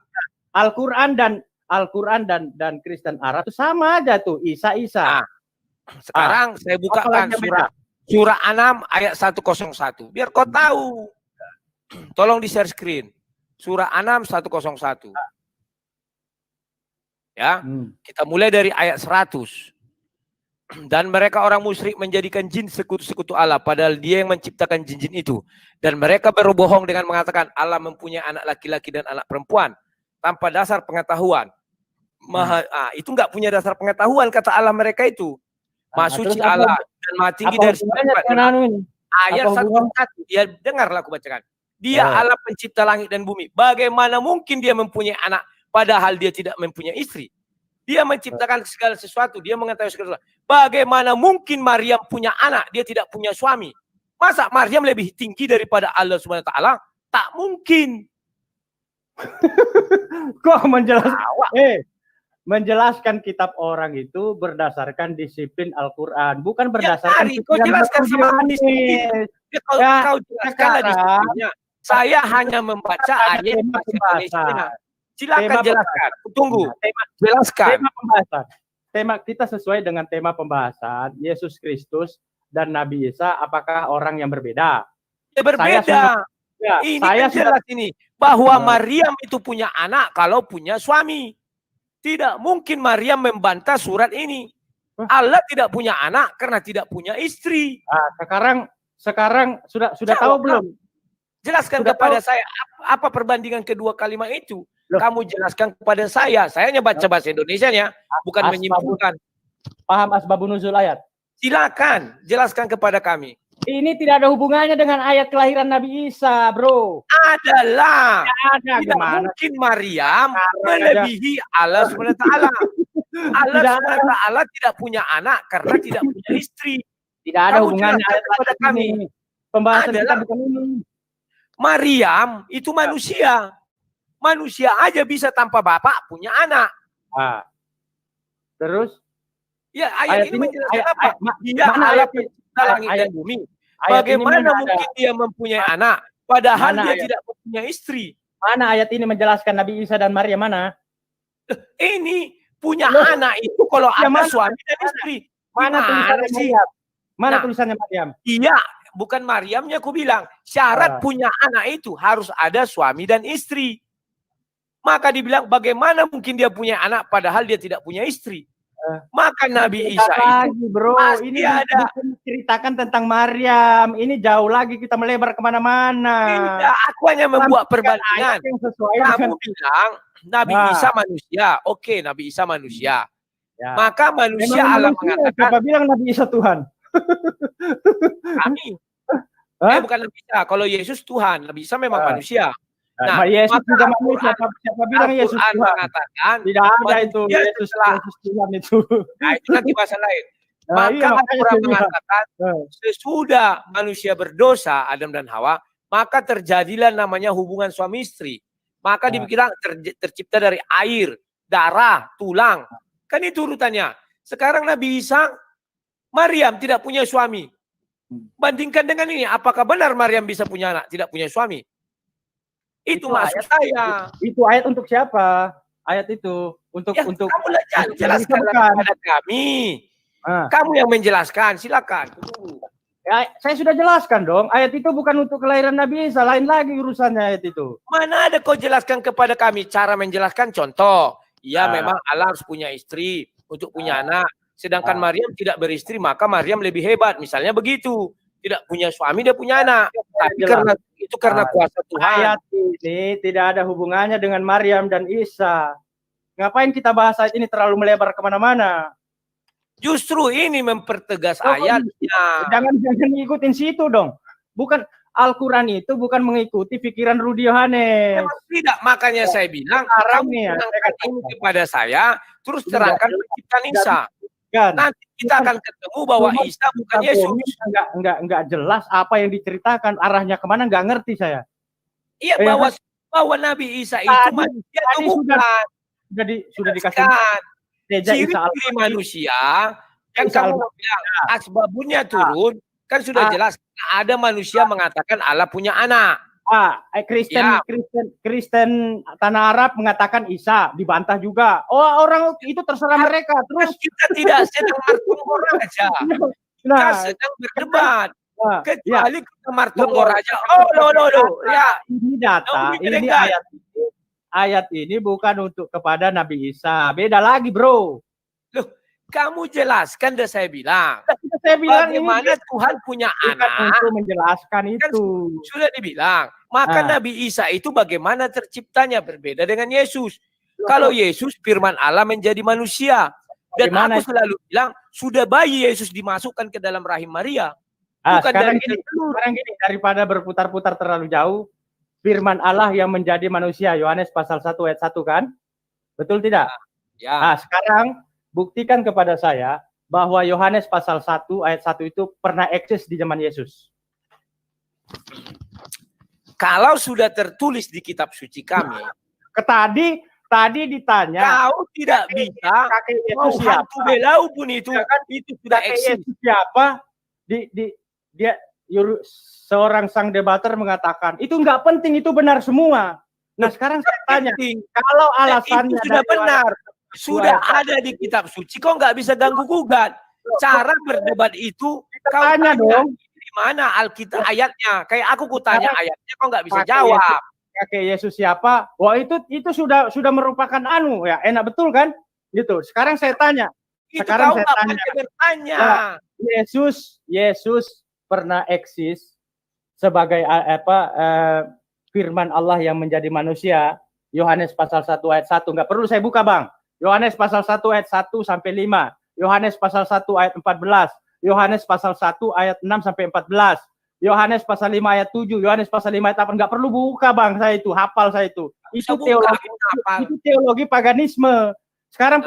Al-Quran dan Kristen Arab itu sama aja tuh, Isa. Nah, sekarang saya bukakan surah An'am ayat 101. Biar kau tahu. Tolong di share screen. Surah An'am 101. Ya, kita mulai dari ayat 100. Dan mereka orang musyrik menjadikan jin sekutu-sekutu Allah, padahal Dia yang menciptakan jin-jin itu. Dan mereka berbohong dengan mengatakan Allah mempunyai anak laki-laki dan anak perempuan tanpa dasar pengetahuan. Itu nggak punya dasar pengetahuan kata Allah mereka itu. Maha suci Allah dan maha tinggi dari ayat 101. Ya, dengarlah aku bacakan. Dia Allah pencipta langit dan bumi. Bagaimana mungkin Dia mempunyai anak padahal Dia tidak mempunyai istri? Dia menciptakan segala sesuatu. Dia mengetahui segala sesuatu. Bagaimana mungkin Maryam punya anak? Dia tidak punya suami. Masa Maryam lebih tinggi daripada Allah Subhanahu Wa Taala? Tak mungkin. Kok menjelaskan kitab orang itu berdasarkan disiplin Al-Quran, bukan berdasarkan kau jelaskan sama disiplin. Kau jelaskan disiplinnya. Saya hanya membaca ayat Indonesia. Silakan jelaskan. Tunggu. Jelaskan. Tema pembahasan. Tema kita sesuai dengan tema pembahasan Yesus Kristus dan Nabi Isa. Apakah orang yang berbeda? Ya, berbeda. Ini saya jelas ini bahwa Maryam itu punya anak kalau punya suami. Tidak mungkin Maryam membantah surat ini. Allah tidak punya anak karena tidak punya istri. Sekarang sudah tahu belum? Jelaskan kepada saya apa perbandingan kedua kalimat itu. Kamu jelaskan kepada saya. Saya hanya baca bahasa Indonesianya, bukan menyimpulkan. Paham asbabun nuzul ayat? Silakan jelaskan kepada kami. Ini tidak ada hubungannya dengan ayat kelahiran Nabi Isa, bro. Adalah. Tidak mungkin Maryam melebihi Allah SWT. Allah SWT tidak punya anak karena tidak punya istri. Tidak ada hubungannya ayat kepada kami. Pembahasan kita bukan ini. Maryam itu manusia. Manusia aja bisa tanpa bapak punya anak. Terus? Ya, ayat ini menjelaskan apa? Dia Allah pencipta langit dan bumi. Bagaimana mungkin dia mempunyai anak, padahal dia tidak mempunyai istri? Mana ayat ini menjelaskan Nabi Isa dan Maryam mana? Ini punya anak itu kalau ada suami dan istri. Mana tulisannya Maryam? Mana tulisannya Maryam? Iya, bukan Maryamnya aku bilang. Syarat punya anak itu harus ada suami dan istri. Maka dibilang bagaimana mungkin dia punya anak padahal dia tidak punya istri. Maka Nabi Isa itu bro, ini ada ceritakan tentang Maryam. Ini jauh lagi kita melebar kemana-mana. Tidak, aku hanya membuat perbandingan. Kamu bilang Nabi Isa manusia. Oke, Nabi Isa manusia. Ya. Maka manusia Allah mengatakan. Siapa bilang Nabi Isa Tuhan? Kami. Bukan Nabi Isa. Kalau Yesus Tuhan, Nabi Isa memang manusia. Nah, Yesus juga manusia. Siapa bilang Yesus Tuhan? Mengatakan tidak ada itu Yesus Tuhan itu. Nah, itu nanti bahasa lain. Maka Al-Quran mengatakan sesudah manusia berdosa Adam dan Hawa, maka terjadilah namanya hubungan suami istri. Maka dibilang tercipta dari air, darah, tulang. Kan itu urutannya. Sekarang Nabi Isa, Maryam tidak punya suami. Bandingkan dengan ini, apakah benar Maryam bisa punya anak, tidak punya suami? Itu maksud saya. Itu ayat untuk siapa? Ayat itu untuk kamu jelaskan kepada kami. Kamu yang menjelaskan, silakan. Ya, saya sudah jelaskan dong. Ayat itu bukan untuk kelahiran Nabi Isa, lain lagi urusannya ayat itu. Mana ada kau jelaskan kepada kami cara menjelaskan? Contoh, ya memang Allah harus punya istri untuk punya anak. Sedangkan Maryam tidak beristri, maka Maryam lebih hebat. Misalnya begitu. Tidak punya suami, dia punya anak. Tapi karena kuasa Tuhan. Ayat ini tidak ada hubungannya dengan Maryam dan Isa. Ngapain kita bahas ayat ini terlalu melebar kemana-mana? Justru ini mempertegas ayatnya. Jangan ikutin situ dong. Bukan Al-Quran itu bukan mengikuti pikiran Rudi Yohanes. Memang tidak, makanya saya bilang Sekarang kamu nih ya, terangkan ini kepada saya, terus terangkan penciptaan Isa. Kan? Nanti kita akan ketemu bahwa Cuma Isa bukan Yesus. Enggak jelas apa yang diceritakan, arahnya kemana nggak ngerti saya. Iya, Ya, bahwa Nabi Isa itu Tadi- manusia atau tadi bukan? sudah dikasih Kan, Teja Isa ciri-ciri manusia kan Isa kamu bilang asbabunnya turun, kan sudah jelas ada manusia mengatakan Allah punya anak. Kristen tanah Arab mengatakan Isa, dibantah juga. Oh, orang itu terserah mereka. Terus Kita tidak sedang martongor aja. Kita sedang berdebat. Kecuali kita martongor aja. Oh, loh. Ya, ini data, ini ayat ini bukan untuk kepada Nabi Isa. Beda lagi, bro. Loh, kamu jelaskan dah saya bilang. Saya bilang bagaimana Tuhan punya anak untuk menjelaskan itu. Sudah dibilang. Maka Nabi Isa itu bagaimana terciptanya berbeda dengan Yesus. Kalau Yesus firman Allah menjadi manusia. Dan aku selalu bilang sudah bayi Yesus dimasukkan ke dalam rahim Maria. Bukan sekarang dari gini, daripada berputar-putar terlalu jauh, firman Allah yang menjadi manusia, Yohanes pasal 1 ayat 1 kan? Betul tidak? Ya. Nah, sekarang buktikan kepada saya bahwa Yohanes pasal 1 ayat 1 itu pernah eksis di zaman Yesus. Kalau sudah tertulis di kitab suci kami. Tadi ditanya. Kau tidak bisa. Kakek Yesus mau siapa? hantu belau pun itu. Ya kan? Itu sudah eksis. Yesus siapa? Dia seorang sang debater mengatakan itu nggak penting, itu benar semua. Nah sekarang saya tanya, kalau alasannya itu sudah benar, sudah ada di kitab suci, kok nggak bisa ganggu gugat? Cara berdebat itu kau tanya dong di mana Alkitab ayatnya? Kayak aku kutanya ayatnya, kok nggak bisa jawab? Kakek Yesus siapa? Wah itu sudah merupakan ya enak betul kan? Gitu. Sekarang saya tanya. Sekarang saya tanya. Yesus pernah eksis sebagai firman Allah yang menjadi manusia. Yohanes pasal 1 ayat 1. Nggak perlu saya buka, Bang. Yohanes pasal 1 ayat 1 sampai 5. Yohanes pasal 1 ayat 14. Yohanes pasal 1 ayat 6 sampai 14. Yohanes pasal 5 ayat 7. Yohanes pasal 5 ayat 8. Nggak perlu buka, Bang. Saya itu hafal saya itu. Itu teologi paganisme. Sekarang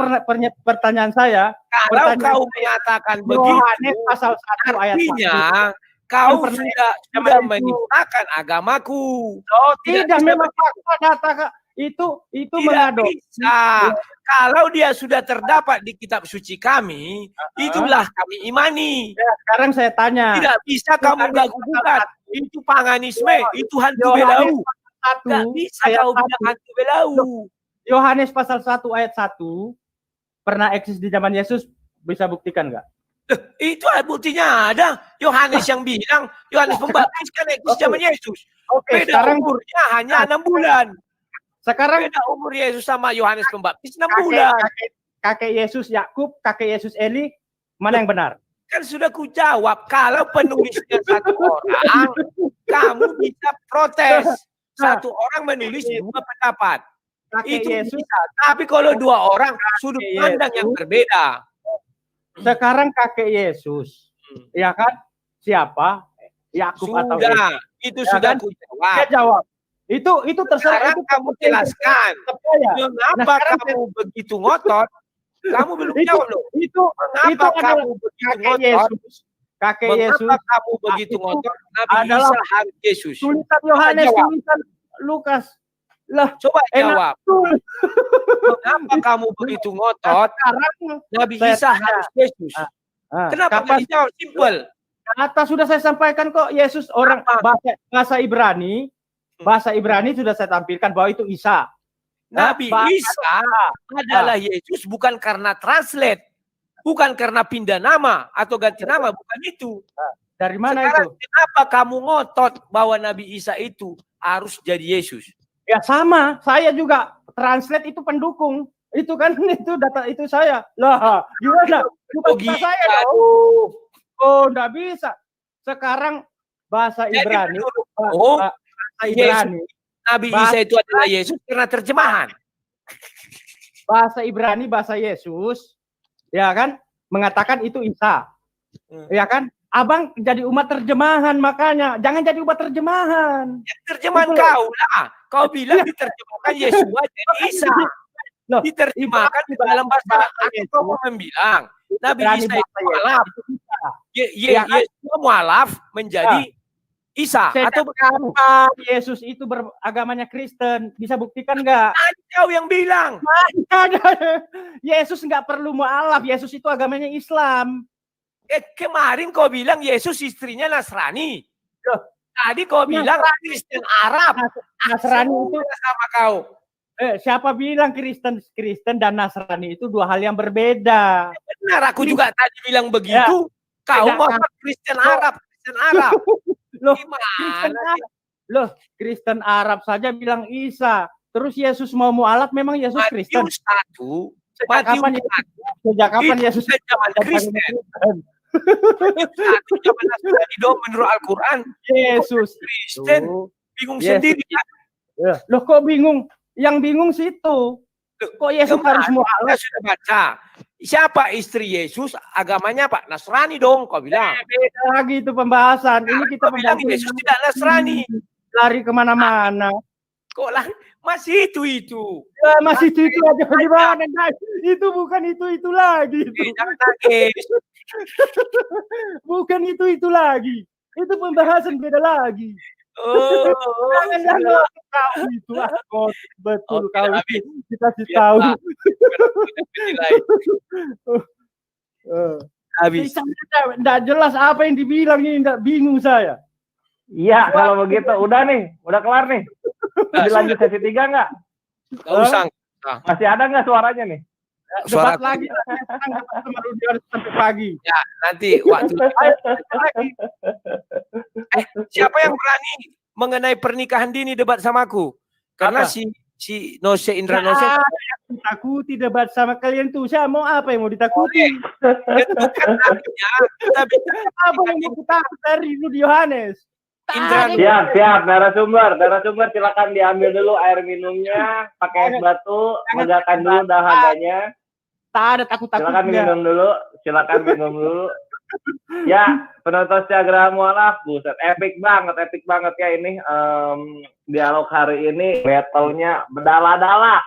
pertanyaan saya, kalau kau mengatakan begitu, Yohanes pasal 1 ayat 1. Kau sudah menistakan agamaku. Oh, tidak memang fakta data itu tidak bisa. Kalau dia sudah terdapat di kitab suci kami, itulah kami imani. Ya, sekarang saya tanya. Tidak bisa kamu ganggu-gugat. Itu paganisme, itu hantu belau. Tidak bisa kau bilang hantu belau. Yohanes pasal 1 ayat 1 pernah eksis di zaman Yesus, bisa buktikan nggak? Itu buktinya ada. Yohanes yang bilang, Yohanes Pembaptis kan eksis zaman Yesus. Beda sekarang, umurnya hanya 6 bulan. Sekarang beda umur Yesus sama Yohanes Pembaptis 6 bulan. Kakek Yesus Yakub, kakek Yesus Eli, mana yang benar? Kan sudah ku jawab, kalau penulisnya satu orang, kamu bisa protes. Satu orang menulis 2 pendapat. Itu Yesus bisa. Tapi kalau 2 orang, sudut pandang yang berbeda. Sekarang kakek Yesus, ya kan? Siapa? Yakub atau Eli? Itu ya sudah kan? Ku jawab. Dia jawab. Itu terserah. Itu kamu jelaskan. Mengapa kamu begitu ngotot? Kamu belum jawab loh. Mengapa kamu begitu ngotot? Kakek Yesus. Mengapa kamu begitu ngotot? Nabi Isa harus Yesus. Tulisan Yohanes, tulisan Lukas. Lah, coba jawab. Mengapa kamu begitu ngotot? Nabi Isa harus Yesus. Kenapa nggak dijawab? Simple. Atas sudah saya sampaikan kok, Yesus orang bahasa Ibrani. Bahasa Ibrani sudah saya tampilkan bahwa itu Isa. Nabi Isa adalah Yesus bukan karena translate, bukan karena pindah nama atau ganti nama, bukan itu. Dari mana sekarang, itu? Kenapa kamu ngotot bahwa Nabi Isa itu harus jadi Yesus? Ya sama, saya juga translate itu pendukung. Itu kan itu data itu saya. Lah, gimana? Bukan saya. Oh, enggak bisa. Sekarang bahasa Ibrani. Bahasa Ibrani. Nabi Isa itu adalah Yesus karena terjemahan. Bahasa Ibrani, bahasa Yesus, ya kan? Mengatakan itu Isa. Ya kan? Abang jadi umat terjemahan, makanya jangan jadi umat terjemahan. Ya, terjemahan Itu- kau lah. Kau bilang diterjemahkan Yesua jadi Isa. Loh, Diterjemahkan di dalam bahasa Arab. Kau bilang Nabi Isa itu mualaf. Yesua mualaf menjadi Isa. Atau kenapa Yesus itu beragamanya Kristen? Bisa buktikan nggak? kau yang bilang. Yesus nggak perlu mualaf. Yesus itu agamanya Islam. Kemarin kau bilang Yesus istrinya Nasrani. Loh, tadi kau bilang Kristen Arab. Nasrani itu sama kau. Siapa bilang Kristen dan Nasrani itu dua hal yang berbeda? Benar, aku juga tadi bilang begitu. Ya. Kau mau Kristen Arab, Kristen Arab. Loh, gimana? Kristen Arab saja bilang Isa. Terus Yesus mau mualaf, memang Yesus Kristen. Sejak kapan Yesus zaman Kristen? Zaman Nasrani dong menurut Al-Quran. Yesus Kristen bingung sendiri. Loh kok bingung? Yang bingung situ. Kok Yesus harus mualaf? Sudah baca. Siapa istri Yesus? Agamanya Pak Nasrani dong, kau bilang. Beda lagi itu pembahasan. Ini kita bilang Yesus tidak Nasrani. Lari kemana-mana. Kok lah masih itu. Ya, masih itu aja gimana? Itu bukan itu lagi. Jangan nangis. Bukan itu lagi. Itu pembahasan beda lagi. Jangan itu betul kau kita tahu. Habis. Tidak jelas apa yang dibilang ini, tidak bingung saya. Iya, kalau begitu udah kelar nih. Dilanjut sesi 3 nggak? Nggak usah. Masih ada nggak suaranya nih? Debat lagi sama Rudian sampai pagi. Ya, nanti waktu lagi. Siapa yang berani mengenai pernikahan dini debat sama aku? Karena si Nose Indra Nose takuti debat sama kalian tuh. Saya mau apa yang mau ditakuti? Apa yang mau kita dari Rudi Yohanes? Siap, narasumber silakan diambil dulu air minumnya, pakai es batu, megahkan dulu dahaganya. Tak ada takut-takutnya. Silakan minum dulu. Ya, penonton setia Geraha Mualaf, buset, epic banget ya ini dialog hari ini. Battle-nya berdarah-darah,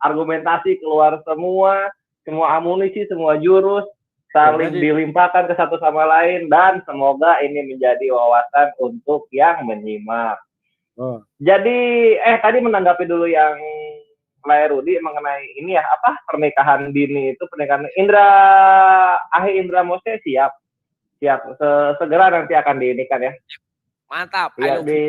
argumentasi keluar semua amunisi, semua jurus saling dilimpahkan ke satu sama lain, dan semoga ini menjadi wawasan untuk yang menyimak. Jadi tadi menanggapi dulu yang Rudi mengenai ini ya, pernikahan dini itu, pernikahan Indra Mose siap segera nanti akan diinikan ya. Mantap. Ya, di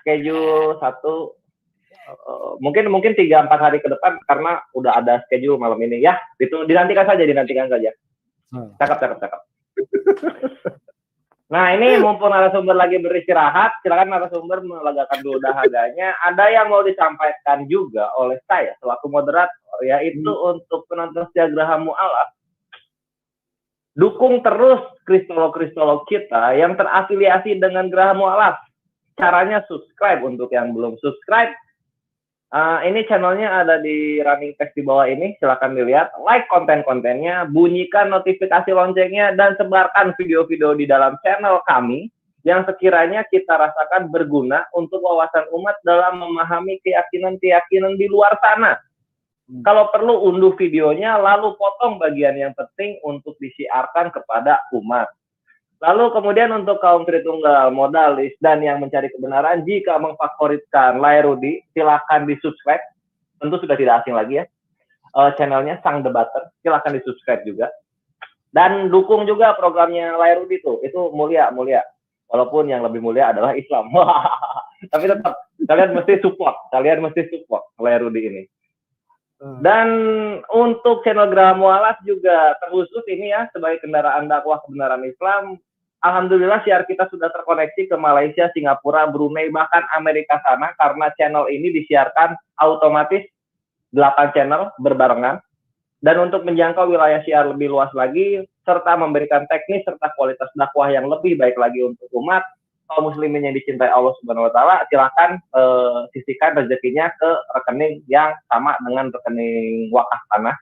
schedule 1 mungkin 3-4 hari ke depan, karena udah ada schedule malam ini ya. Itu dinantikan saja. Cakep. Nah, ini mumpung narasumber lagi beristirahat, silakan narasumber melegakan dulu dahaganya. Ada yang mau disampaikan juga oleh saya selaku moderator, yaitu untuk penonton setia Geraha Mualaf. Dukung terus kristolog kita yang terafiliasi dengan Geraha Mualaf. Caranya subscribe untuk yang belum subscribe. Ini channelnya ada di running text di bawah ini, silakan dilihat, like konten-kontennya, bunyikan notifikasi loncengnya, dan sebarkan video-video di dalam channel kami yang sekiranya kita rasakan berguna untuk wawasan umat dalam memahami keyakinan-keyakinan di luar sana. Kalau perlu unduh videonya, lalu potong bagian yang penting untuk disiarkan kepada umat. Lalu kemudian untuk kaum Tritunggal, modalis, dan yang mencari kebenaran, jika memfavoritkan Rudi, silakan di-subscribe. Tentu sudah tidak asing lagi ya. Channelnya Sang Debater, silakan di-subscribe juga. Dan dukung juga programnya Rudi tuh, itu mulia. Walaupun yang lebih mulia adalah Islam. Tapi tetap, kalian mesti support Rudi ini. Dan untuk channel Geraha Mualaf juga terkhusus ini ya, sebagai kendaraan dakwah kebenaran Islam. Alhamdulillah siar kita sudah terkoneksi ke Malaysia, Singapura, Brunei, bahkan Amerika sana, karena channel ini disiarkan otomatis 8 channel berbarengan. Dan untuk menjangkau wilayah siar lebih luas lagi, serta memberikan teknis serta kualitas dakwah yang lebih baik lagi untuk umat, kaum muslimin yang dicintai Allah Subhanahu wa taala, silakan sisihkan rezekinya ke rekening yang sama dengan rekening wakaf tanah.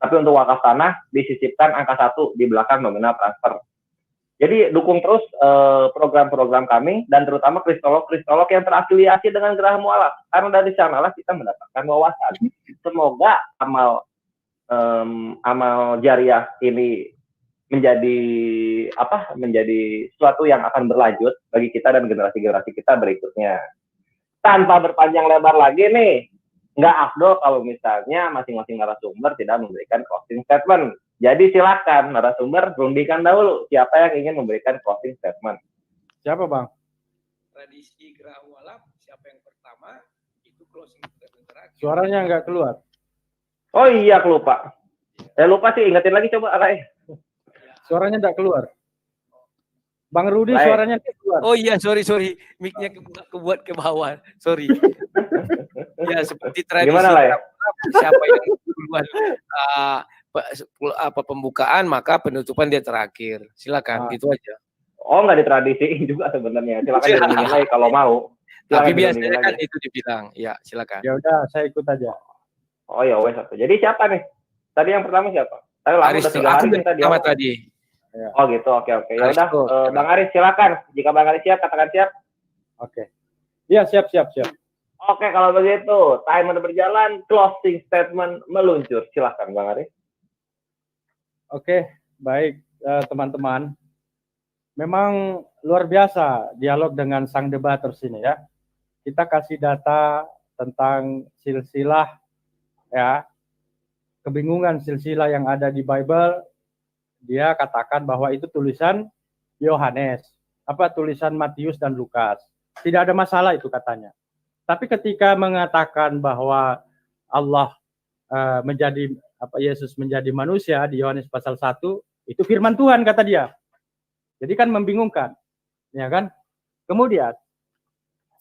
Tapi untuk wakaf tanah disisipkan angka 1 di belakang nominal transfer. Jadi dukung terus program-program kami dan terutama kristolog-kristolog yang terafiliasi dengan Geraha Mu'alaf. Karena dari sanalah kita mendapatkan wawasan. Semoga amal jariah ini menjadi suatu yang akan berlanjut bagi kita dan generasi-generasi kita berikutnya. Tanpa berpanjang lebar lagi nih, nggak afdol kalau misalnya masing-masing narasumber tidak memberikan closing statement. Jadi silakan narasumber rundingkan dahulu siapa yang ingin memberikan closing statement. Siapa Bang? Tradisi Geraha Mu'alaf, siapa yang pertama itu closing statement terakhir. Suaranya nggak keluar. Oh iya, lupa. Lupa sih, ingetin lagi coba Rai. Suaranya nggak keluar. Bang Rudi Baik. suaranya nggak keluar. Oh iya, sorry. Mic-nya kebuat ke bawah. Sorry. Ya, seperti tradisi Gimana lah ya? siapa yang duluan pembukaan maka penutupan dia terakhir. Silakan, gitu aja. Oh, nggak ditradisiin juga sebenarnya. Silakan dirundingin lagi kalau mau. Tapi Silakan biasanya kan lagi. itu dibilang. Ya, silakan. Ya udah, saya ikut aja. Oh ya wes. Jadi siapa nih? Tadi yang pertama siapa? Saya lama Aris, udah 3 hari kita pertama tadi. Oh gitu, oke. Ya Aris udah, tuh. Bang Aris silakan. Jika Bang Aris siap, katakan siap. Oke. Iya, siap. Oke, kalau begitu, timer berjalan, closing statement meluncur. Silakan Bang Aris. Oke, baik teman-teman. Memang luar biasa dialog dengan sang debater sini ya. Kita kasih data tentang silsilah ya, kebingungan silsilah yang ada di Bible. Dia katakan bahwa itu tulisan Yohanes, tulisan Matius dan Lukas. Tidak ada masalah itu katanya. Tapi ketika mengatakan bahwa Allah Yesus menjadi manusia di Yohanes pasal 1, itu firman Tuhan kata dia. Jadi kan membingungkan, ya kan? Kemudian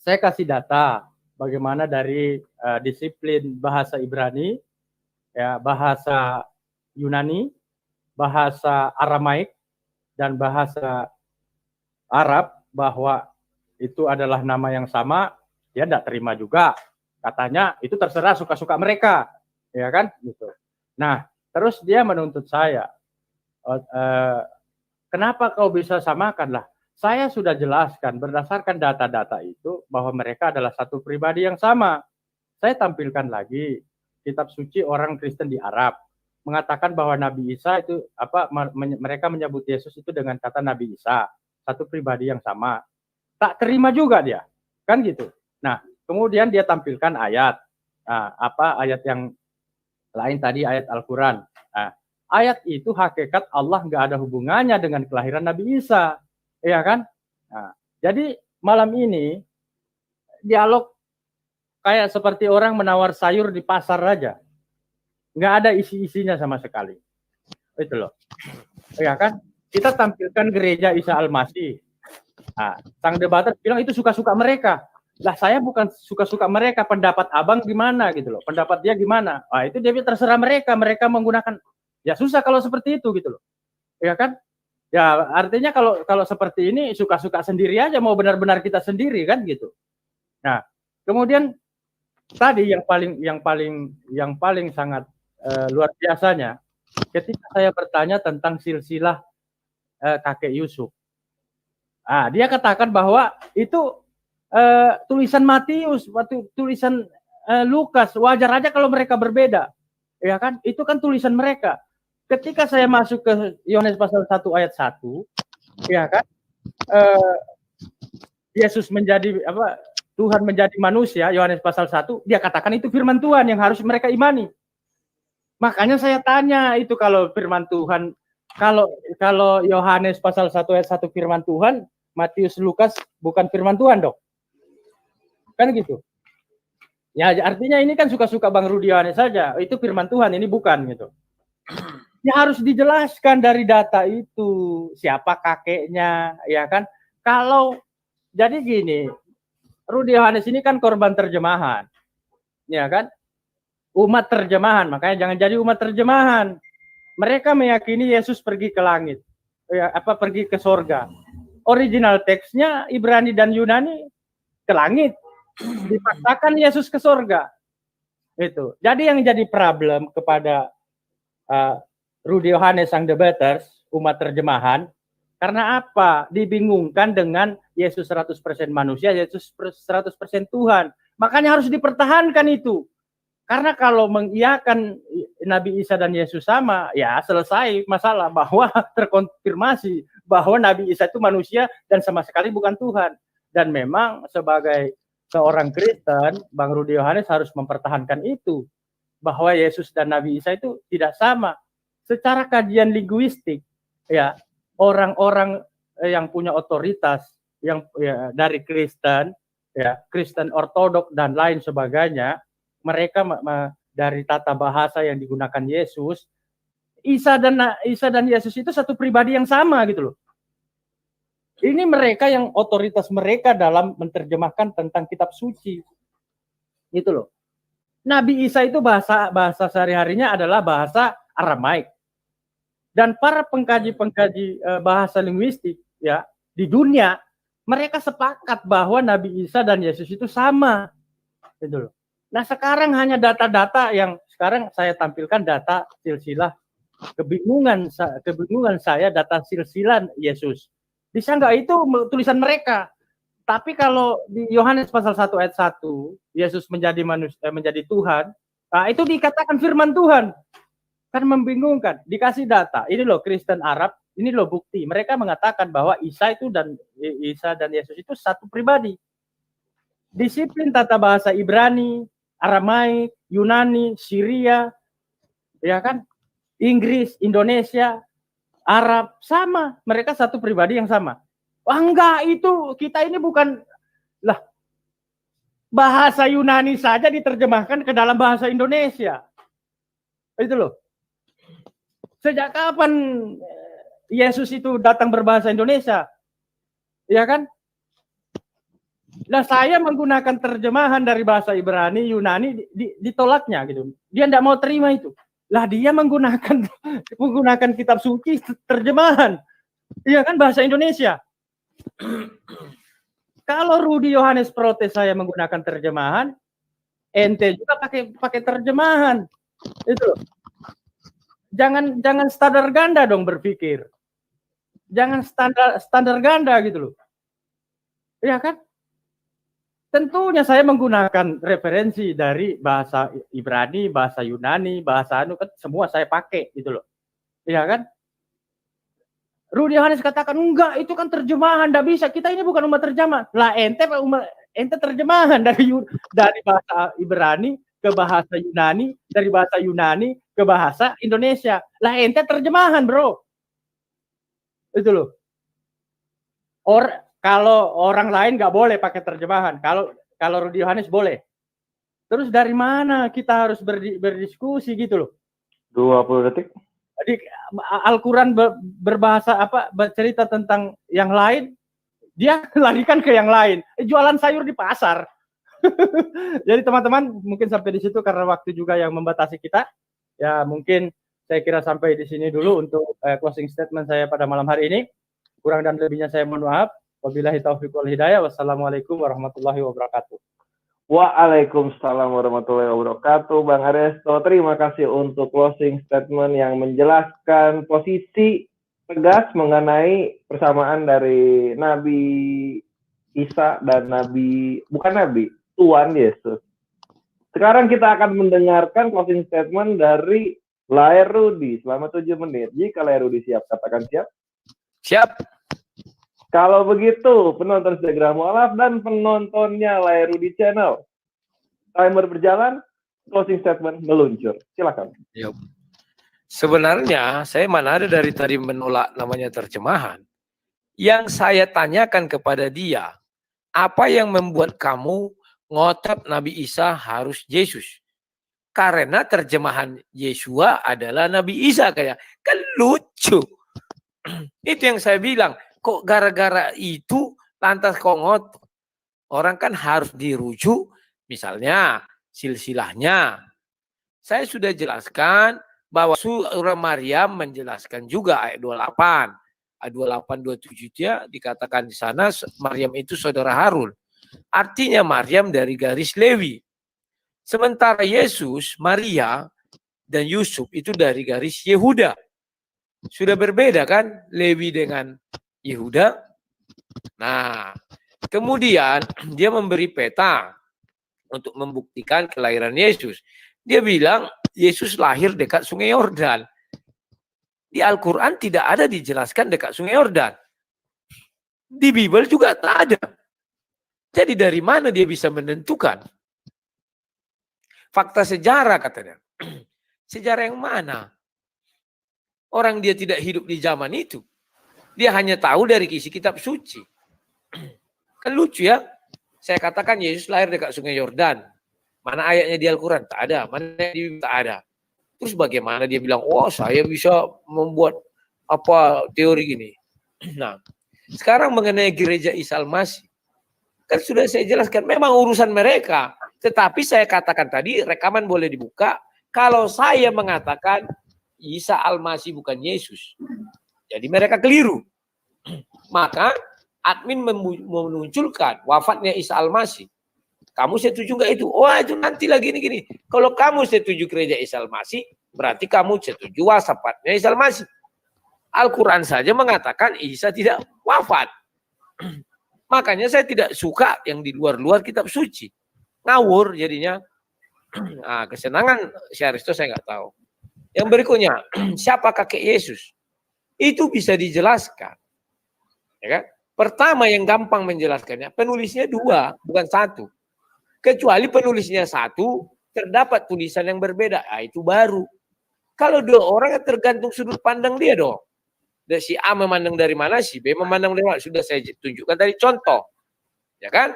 saya kasih data bagaimana dari disiplin bahasa Ibrani, ya, bahasa Yunani, bahasa Aramaik, dan bahasa Arab, bahwa itu adalah nama yang sama. Dia tidak terima juga. Katanya itu terserah suka-suka mereka, ya kan? Gitu. Nah, terus dia menuntut saya, kenapa kau bisa samakan lah? Saya sudah jelaskan berdasarkan data-data itu bahwa mereka adalah satu pribadi yang sama. Saya tampilkan lagi kitab suci orang Kristen di Arab mengatakan bahwa Nabi Isa itu mereka menyebut Yesus itu dengan kata Nabi Isa, satu pribadi yang sama. Tak terima juga dia, kan gitu. Nah, kemudian dia tampilkan ayat, ayat yang lain tadi, ayat Al-Quran. Nah, ayat itu hakikat Allah nggak ada hubungannya dengan kelahiran Nabi Isa, ya kan? Nah, jadi malam ini dialog kayak seperti orang menawar sayur di pasar aja, nggak ada isi-isinya sama sekali. Itu loh, ya kan? Kita tampilkan gereja Isa Al-Masih. Nah, sang debater bilang itu suka-suka mereka. Lah saya bukan suka-suka mereka, pendapat abang gimana gitu loh, pendapat dia gimana. Nah, itu dia terserah mereka menggunakan. Ya susah kalau seperti itu gitu loh, ya kan? Ya artinya kalau seperti ini suka-suka sendiri aja, mau benar-benar kita sendiri kan gitu. Nah, kemudian tadi yang paling sangat luar biasanya ketika saya bertanya tentang silsilah kakek Yusuf. Nah, dia katakan bahwa itu tulisan Matius, tulisan Lukas, wajar aja kalau mereka berbeda, ya kan? Itu kan tulisan mereka. Ketika saya masuk ke Yohanes pasal 1 ayat 1, ya kan? Yesus menjadi Tuhan menjadi manusia, Yohanes pasal 1, dia katakan itu firman Tuhan yang harus mereka imani. Makanya saya tanya itu kalau firman Tuhan, kalau Yohanes pasal 1 ayat 1 firman Tuhan, Matius Lukas bukan firman Tuhan dong. Kan gitu. Ya artinya ini kan suka-suka Bang Rudi Yohanes saja. Itu firman Tuhan, ini bukan gitu. Ya harus dijelaskan dari data itu. Siapa kakeknya, ya kan? Kalau jadi gini, Rudi Yohanes ini kan korban terjemahan. Ya kan? Umat terjemahan, makanya jangan jadi umat terjemahan. Mereka meyakini Yesus pergi ke langit. Ya, pergi ke sorga. Original teksnya Ibrani dan Yunani ke langit. Dipaksakan Yesus ke sorga. Itu. Jadi yang jadi problem kepada Rudy Yohanes Sang Debaters, umat terjemahan, karena apa? Dibingungkan dengan Yesus 100% manusia, Yesus 100% Tuhan. Makanya harus dipertahankan itu. Karena kalau mengiyakan Nabi Isa dan Yesus sama, ya selesai masalah, bahwa terkonfirmasi bahwa Nabi Isa itu manusia dan sama sekali bukan Tuhan. Dan memang sebagai seorang Kristen, Bang Rudy Yohanes harus mempertahankan itu, bahwa Yesus dan Nabi Isa itu tidak sama. Secara kajian linguistik, ya, orang-orang yang punya otoritas yang ya, dari Kristen, ya, Kristen Ortodok dan lain sebagainya, mereka dari tata bahasa yang digunakan Yesus, Isa dan Yesus itu satu pribadi yang sama gitu loh. Ini mereka yang otoritas mereka dalam menerjemahkan tentang kitab suci. Gitu loh. Nabi Isa itu bahasa sehari-harinya adalah bahasa Aramaik. Dan para pengkaji bahasa linguistik ya di dunia, mereka sepakat bahwa Nabi Isa dan Yesus itu sama. Gitu loh. Nah, sekarang hanya data-data yang sekarang saya tampilkan, data silsilah kebingungan saya, data silsilah Yesus. Bisa nggak itu tulisan mereka? Tapi kalau di Yohanes pasal 1 ayat 1, Yesus menjadi menjadi Tuhan, nah itu dikatakan firman Tuhan. Kan membingungkan, dikasih data. Ini loh Kristen Arab, ini loh bukti. Mereka mengatakan bahwa Isa dan Yesus itu satu pribadi. Disiplin tata bahasa Ibrani, Aramaik, Yunani, Syria, ya kan? Inggris, Indonesia, Arab, sama. Mereka satu pribadi yang sama. Wah, enggak, itu kita ini bukan lah. Bahasa Yunani saja diterjemahkan ke dalam bahasa Indonesia. Itu loh. Sejak kapan Yesus itu datang berbahasa Indonesia? Ya kan? Nah, saya menggunakan terjemahan dari bahasa Ibrani, Yunani, ditolaknya gitu. Dia tidak mau terima itu. Lah dia menggunakan kitab suci terjemahan. Iya kan, bahasa Indonesia. Kalau Rudy Yohanes protes saya menggunakan terjemahan, ente juga pakai terjemahan. Itu loh. Jangan standar ganda dong berpikir. Jangan standar ganda gitu loh. Ya kan? Tentunya saya menggunakan referensi dari bahasa Ibrani, bahasa Yunani, bahasa kan semua saya pakai gitu loh. Ya kan? Rudy Yohanes katakan enggak, itu kan terjemahan, enggak bisa. Kita ini bukan umat terjemahan. Lah ente terjemahan dari bahasa Ibrani ke bahasa Yunani, dari bahasa Yunani ke bahasa Indonesia. Lah ente terjemahan, bro. Itu loh. Kalau orang lain nggak boleh pakai terjemahan. Kalau Rudy Yohanes boleh. Terus dari mana kita harus berdiskusi gitu loh. 20 detik. Jadi Al-Quran berbahasa bercerita tentang yang lain, dia larikan ke yang lain. Jualan sayur di pasar. Jadi teman-teman mungkin sampai di situ karena waktu juga yang membatasi kita. Ya mungkin saya kira sampai di sini dulu untuk closing statement saya pada malam hari ini. Kurang dan lebihnya saya mohon maaf. Wabillahi taufiq wal hidayah. Wassalamualaikum warahmatullahi wabarakatuh. Waalaikumsalam warahmatullahi wabarakatuh. Bang Aresto, terima kasih untuk closing statement yang menjelaskan posisi tegas mengenai persamaan dari Nabi Isa dan Tuhan Yesus. Sekarang kita akan mendengarkan closing statement dari Lair Rudy selama 7 menit. Jika Lair Rudy siap, katakan siap. Siap. Kalau begitu, penonton Instagram Mu'alaf dan penontonnya Lair Rudy Channel. Timer berjalan, closing statement meluncur. Silakan. Yuk. Sebenarnya saya mana ada dari tadi menolak namanya terjemahan. Yang saya tanyakan kepada dia, apa yang membuat kamu ngotot Nabi Isa harus Yesus? Karena terjemahan Yesua adalah Nabi Isa kayak. Kan lucu. Itu yang saya bilang. Kok gara-gara itu lantas kok ngotot? Orang kan harus dirujuk misalnya silsilahnya. Saya sudah jelaskan bahwa surah Maryam menjelaskan juga ayat 28. Ayat 28, 27 dia dikatakan di sana Maryam itu saudara Harun. Artinya Maryam dari garis Lewi. Sementara Yesus, Maria dan Yusuf itu dari garis Yehuda. Sudah berbeda kan Lewi dengan Yehuda. Nah, kemudian dia memberi peta untuk membuktikan kelahiran Yesus. Dia bilang Yesus lahir dekat Sungai Yordan. Di Al-Quran tidak ada dijelaskan dekat Sungai Yordan. Di Bible juga tak ada. Jadi dari mana dia bisa menentukan? Fakta sejarah katanya. Sejarah yang mana? Orang dia tidak hidup di zaman itu. Dia hanya tahu dari isi kitab suci. Kan lucu ya. Saya katakan Yesus lahir dekat Sungai Yordan. Mana ayatnya di Al-Quran? Tak ada. Mana di Bible? Tak ada. Terus bagaimana dia bilang, oh saya bisa membuat apa teori gini. Nah, sekarang mengenai gereja Isa Al-Masih. Kan sudah saya jelaskan, memang urusan mereka. Tetapi saya katakan tadi, rekaman boleh dibuka. Kalau saya mengatakan Isa Al-Masih bukan Yesus. Jadi mereka keliru. Maka admin memunculkan wafatnya Isa Al-Masih. Kamu setuju nggak itu? Oh itu nanti lagi gini. Kalau kamu setuju gereja Isa Al-Masih, berarti kamu setuju wafatnya Isa Al-Masih. Al-Quran saja mengatakan Isa tidak wafat. Makanya saya tidak suka yang di luar-luar kitab suci. Ngawur jadinya. Nah, kesenangan Syaristo saya nggak tahu. Yang berikutnya, siapa kakek Yesus? Itu bisa dijelaskan. Ya kan? Pertama yang gampang menjelaskannya, penulisnya 2, bukan 1. Kecuali penulisnya 1, terdapat tulisan yang berbeda. Nah, itu baru. Kalau 2 orang tergantung sudut pandang dia dong. Dan si A memandang dari mana, si B memandang dari mana. Sudah saya tunjukkan tadi contoh. Ya kan?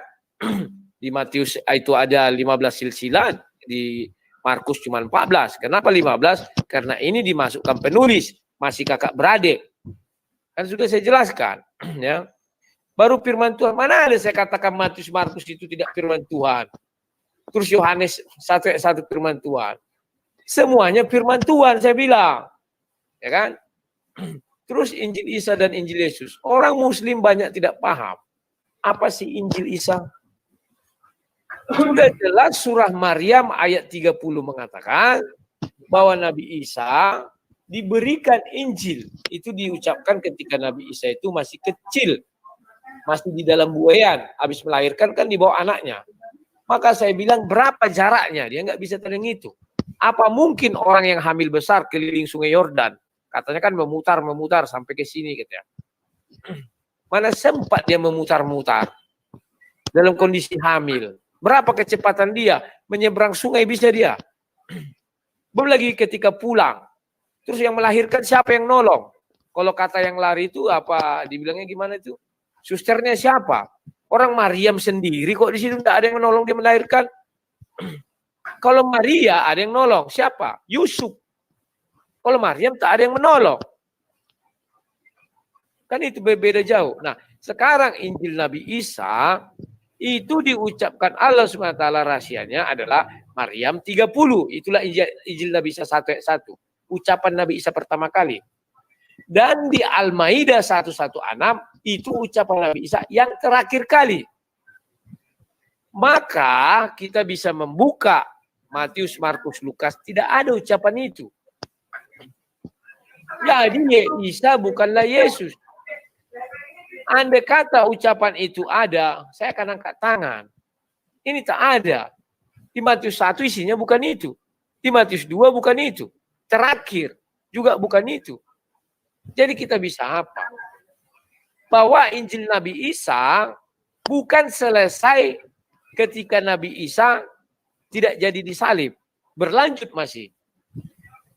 Di Matius itu ada 15 silsilah, di Markus cuma 14. Kenapa 15? Karena ini dimasukkan penulis, masih kakak beradik. Kan sudah saya jelaskan. Ya. Baru firman Tuhan. Mana ada saya katakan Matius Markus itu tidak firman Tuhan. Terus Yohanes 1 firman Tuhan. Semuanya firman Tuhan saya bilang. Ya kan? Terus Injil Isa dan Injil Yesus. Orang Muslim banyak tidak paham. Apa sih Injil Isa? Sudah jelas surah Maryam ayat 30 mengatakan bahwa Nabi Isa diberikan Injil. Itu diucapkan ketika Nabi Isa itu masih kecil. Masih di dalam buayan. Habis melahirkan kan dibawa anaknya. Maka saya bilang berapa jaraknya? Dia nggak bisa terhitung. Apa mungkin orang yang hamil besar keliling Sungai Yordan? Katanya kan memutar sampai ke sini gitu ya. Mana sempat dia memutar-mutar dalam kondisi hamil. Berapa kecepatan dia menyeberang sungai bisa dia. Belum lagi ketika pulang. Terus yang melahirkan siapa yang nolong? Kalau kata yang lari itu apa dibilangnya gimana itu? Susternya siapa? Orang Maryam sendiri kok di situ tidak ada yang menolong dia melahirkan. Kalau Maria ada yang nolong, siapa? Yusuf. Kalau Maryam tak ada yang menolong. Kan itu berbeda jauh. Nah, sekarang Injil Nabi Isa itu diucapkan Allah SWT rahasianya adalah Maryam 30. Itulah Injil Nabi Isa 1 ayat 1. Ucapan Nabi Isa pertama kali. Dan di Al-Maidah 116 itu ucapan Nabi Isa yang terakhir kali. Maka kita bisa membuka Matius, Markus, Lukas. Tidak ada ucapan itu. Jadi Isa bukanlah Yesus. Andai kata ucapan itu ada, saya akan angkat tangan. Ini tak ada. Di Matius 1 isinya bukan itu. Di Matius 2 bukan itu. Terakhir juga bukan itu. Jadi kita bisa apa? Bahwa Injil Nabi Isa bukan selesai ketika Nabi Isa tidak jadi disalib. Berlanjut masih.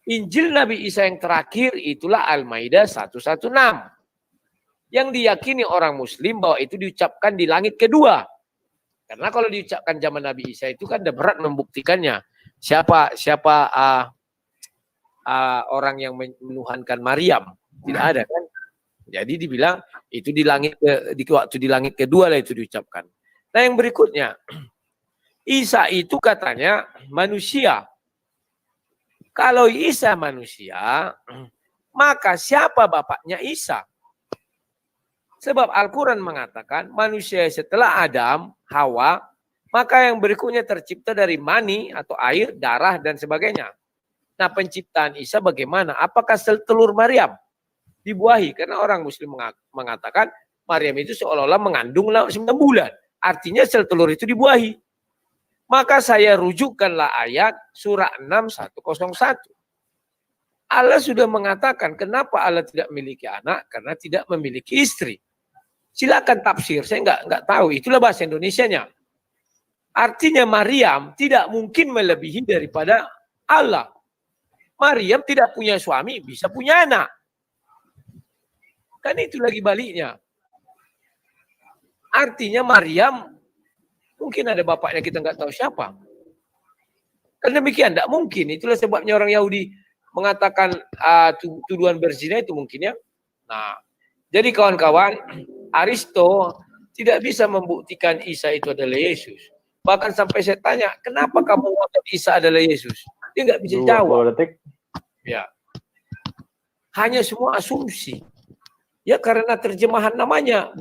Injil Nabi Isa yang terakhir itulah Al-Maidah 116. Yang diyakini orang Muslim bahwa itu diucapkan di langit kedua. Karena kalau diucapkan zaman Nabi Isa itu kan berat membuktikannya. Siapa orang yang menuhankan Maryam? Tidak ada kan? Jadi dibilang itu waktu di langit kedua lah itu diucapkan. Nah yang berikutnya, Isa itu katanya manusia. Kalau Isa manusia, maka siapa bapaknya Isa? Sebab Al-Quran mengatakan manusia setelah Adam, Hawa, maka yang berikutnya tercipta dari mani atau air, darah, dan sebagainya. Nah, penciptaan Isa bagaimana? Apakah sel telur Maryam dibuahi? Karena orang Muslim mengatakan Maryam itu seolah-olah mengandung 9 bulan. Artinya sel telur itu dibuahi. Maka saya rujukkanlah ayat surah 6:101. Allah sudah mengatakan kenapa Allah tidak memiliki anak? Karena tidak memiliki istri. Silakan tafsir, saya nggak tahu. Itulah bahasa Indonesianya. Artinya Maryam tidak mungkin melebihi daripada Allah. Maryam tidak punya suami, bisa punya anak. Kan itu lagi baliknya. Artinya Maryam mungkin ada bapaknya kita nggak tahu siapa. Kan demikian, tidak mungkin. Itulah sebabnya orang Yahudi mengatakan tuduhan berzina itu mungkin ya. Nah, jadi kawan-kawan, Aristo tidak bisa membuktikan Isa itu adalah Yesus. Bahkan sampai saya tanya, kenapa kamu mengatakan Isa adalah Yesus? Dia nggak bisa jawab. Ya, hanya semua asumsi. Ya karena terjemahan namanya.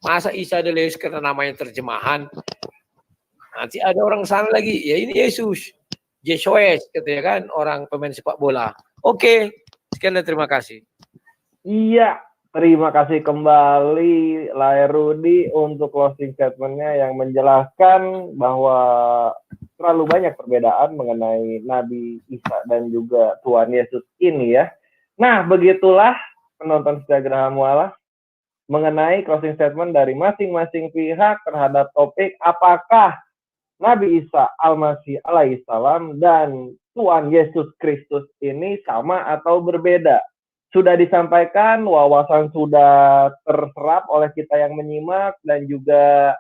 Masa Isa adalah Yesus karena namanya terjemahan? Nanti ada orang sana lagi, ya ini Yesus. Yesus, katanya kan, orang pemain sepak bola. Oke, sekian dan terima kasih. Iya, terima kasih kembali Laerudi untuk closing statement-nya yang menjelaskan bahwa terlalu banyak perbedaan mengenai Nabi Isa dan juga Tuhan Yesus ini ya. Nah, begitulah penonton Setia Geraha Mu'alaf mengenai closing statement dari masing-masing pihak terhadap topik apakah Nabi Isa Al-Masih alaihissalam dan Tuhan Yesus Kristus ini sama atau berbeda. Sudah disampaikan, wawasan sudah terserap oleh kita yang menyimak dan juga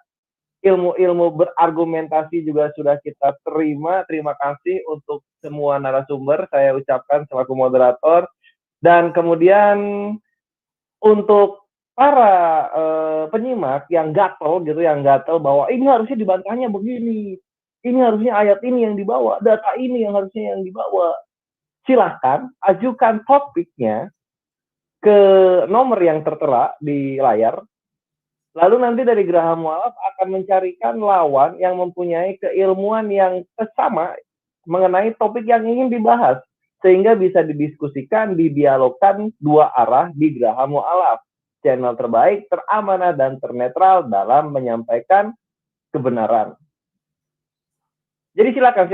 ilmu-ilmu berargumentasi juga sudah kita terima. Terima kasih untuk semua narasumber saya ucapkan selaku moderator. Dan kemudian untuk para penyimak yang gatel gitu, yang gatel bahwa ini harusnya dibantahnya begini, ini harusnya ayat ini yang dibawa, data ini yang harusnya yang dibawa. Silahkan ajukan topiknya ke nomor yang tertera di layar. Lalu nanti dari Geraha Mu'alaf akan mencarikan lawan yang mempunyai keilmuan yang sama mengenai topik yang ingin dibahas. Sehingga bisa didiskusikan, didialogkan dua arah di Geraha Mu'alaf. Channel terbaik, teramanah, dan ternetral dalam menyampaikan kebenaran. Jadi silakan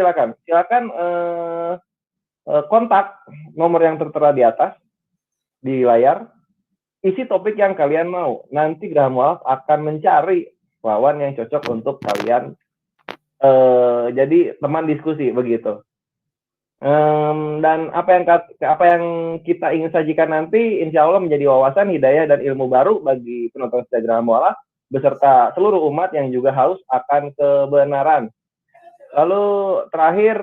kontak nomor yang tertera di atas, di layar. Isi topik yang kalian mau. Nanti Geraha Mu'alaf akan mencari lawan yang cocok untuk kalian. Jadi teman diskusi begitu. Dan apa yang kita ingin sajikan nanti, insya Allah menjadi wawasan, hidayah, dan ilmu baru bagi penonton Setia Geraha Mu'alaf beserta seluruh umat yang juga haus akan kebenaran. Lalu terakhir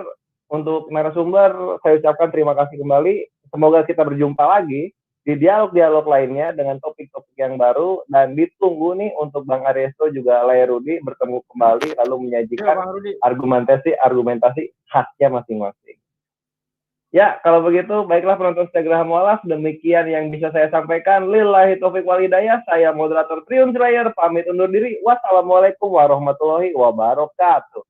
untuk narasumber saya ucapkan terima kasih kembali. Semoga kita berjumpa lagi di dialog-dialog lainnya dengan topik-topik yang baru, dan ditunggu nih untuk Bang Ariesto juga Laerudi bertemu kembali lalu menyajikan argumentasi khasnya masing-masing. Ya, kalau begitu baiklah penonton Setia Geraha Mu'alaf, demikian yang bisa saya sampaikan. Lillahi taufiq wal hidayah. Saya moderator Triun Slayer pamit undur diri. Wassalamualaikum warahmatullahi wabarakatuh.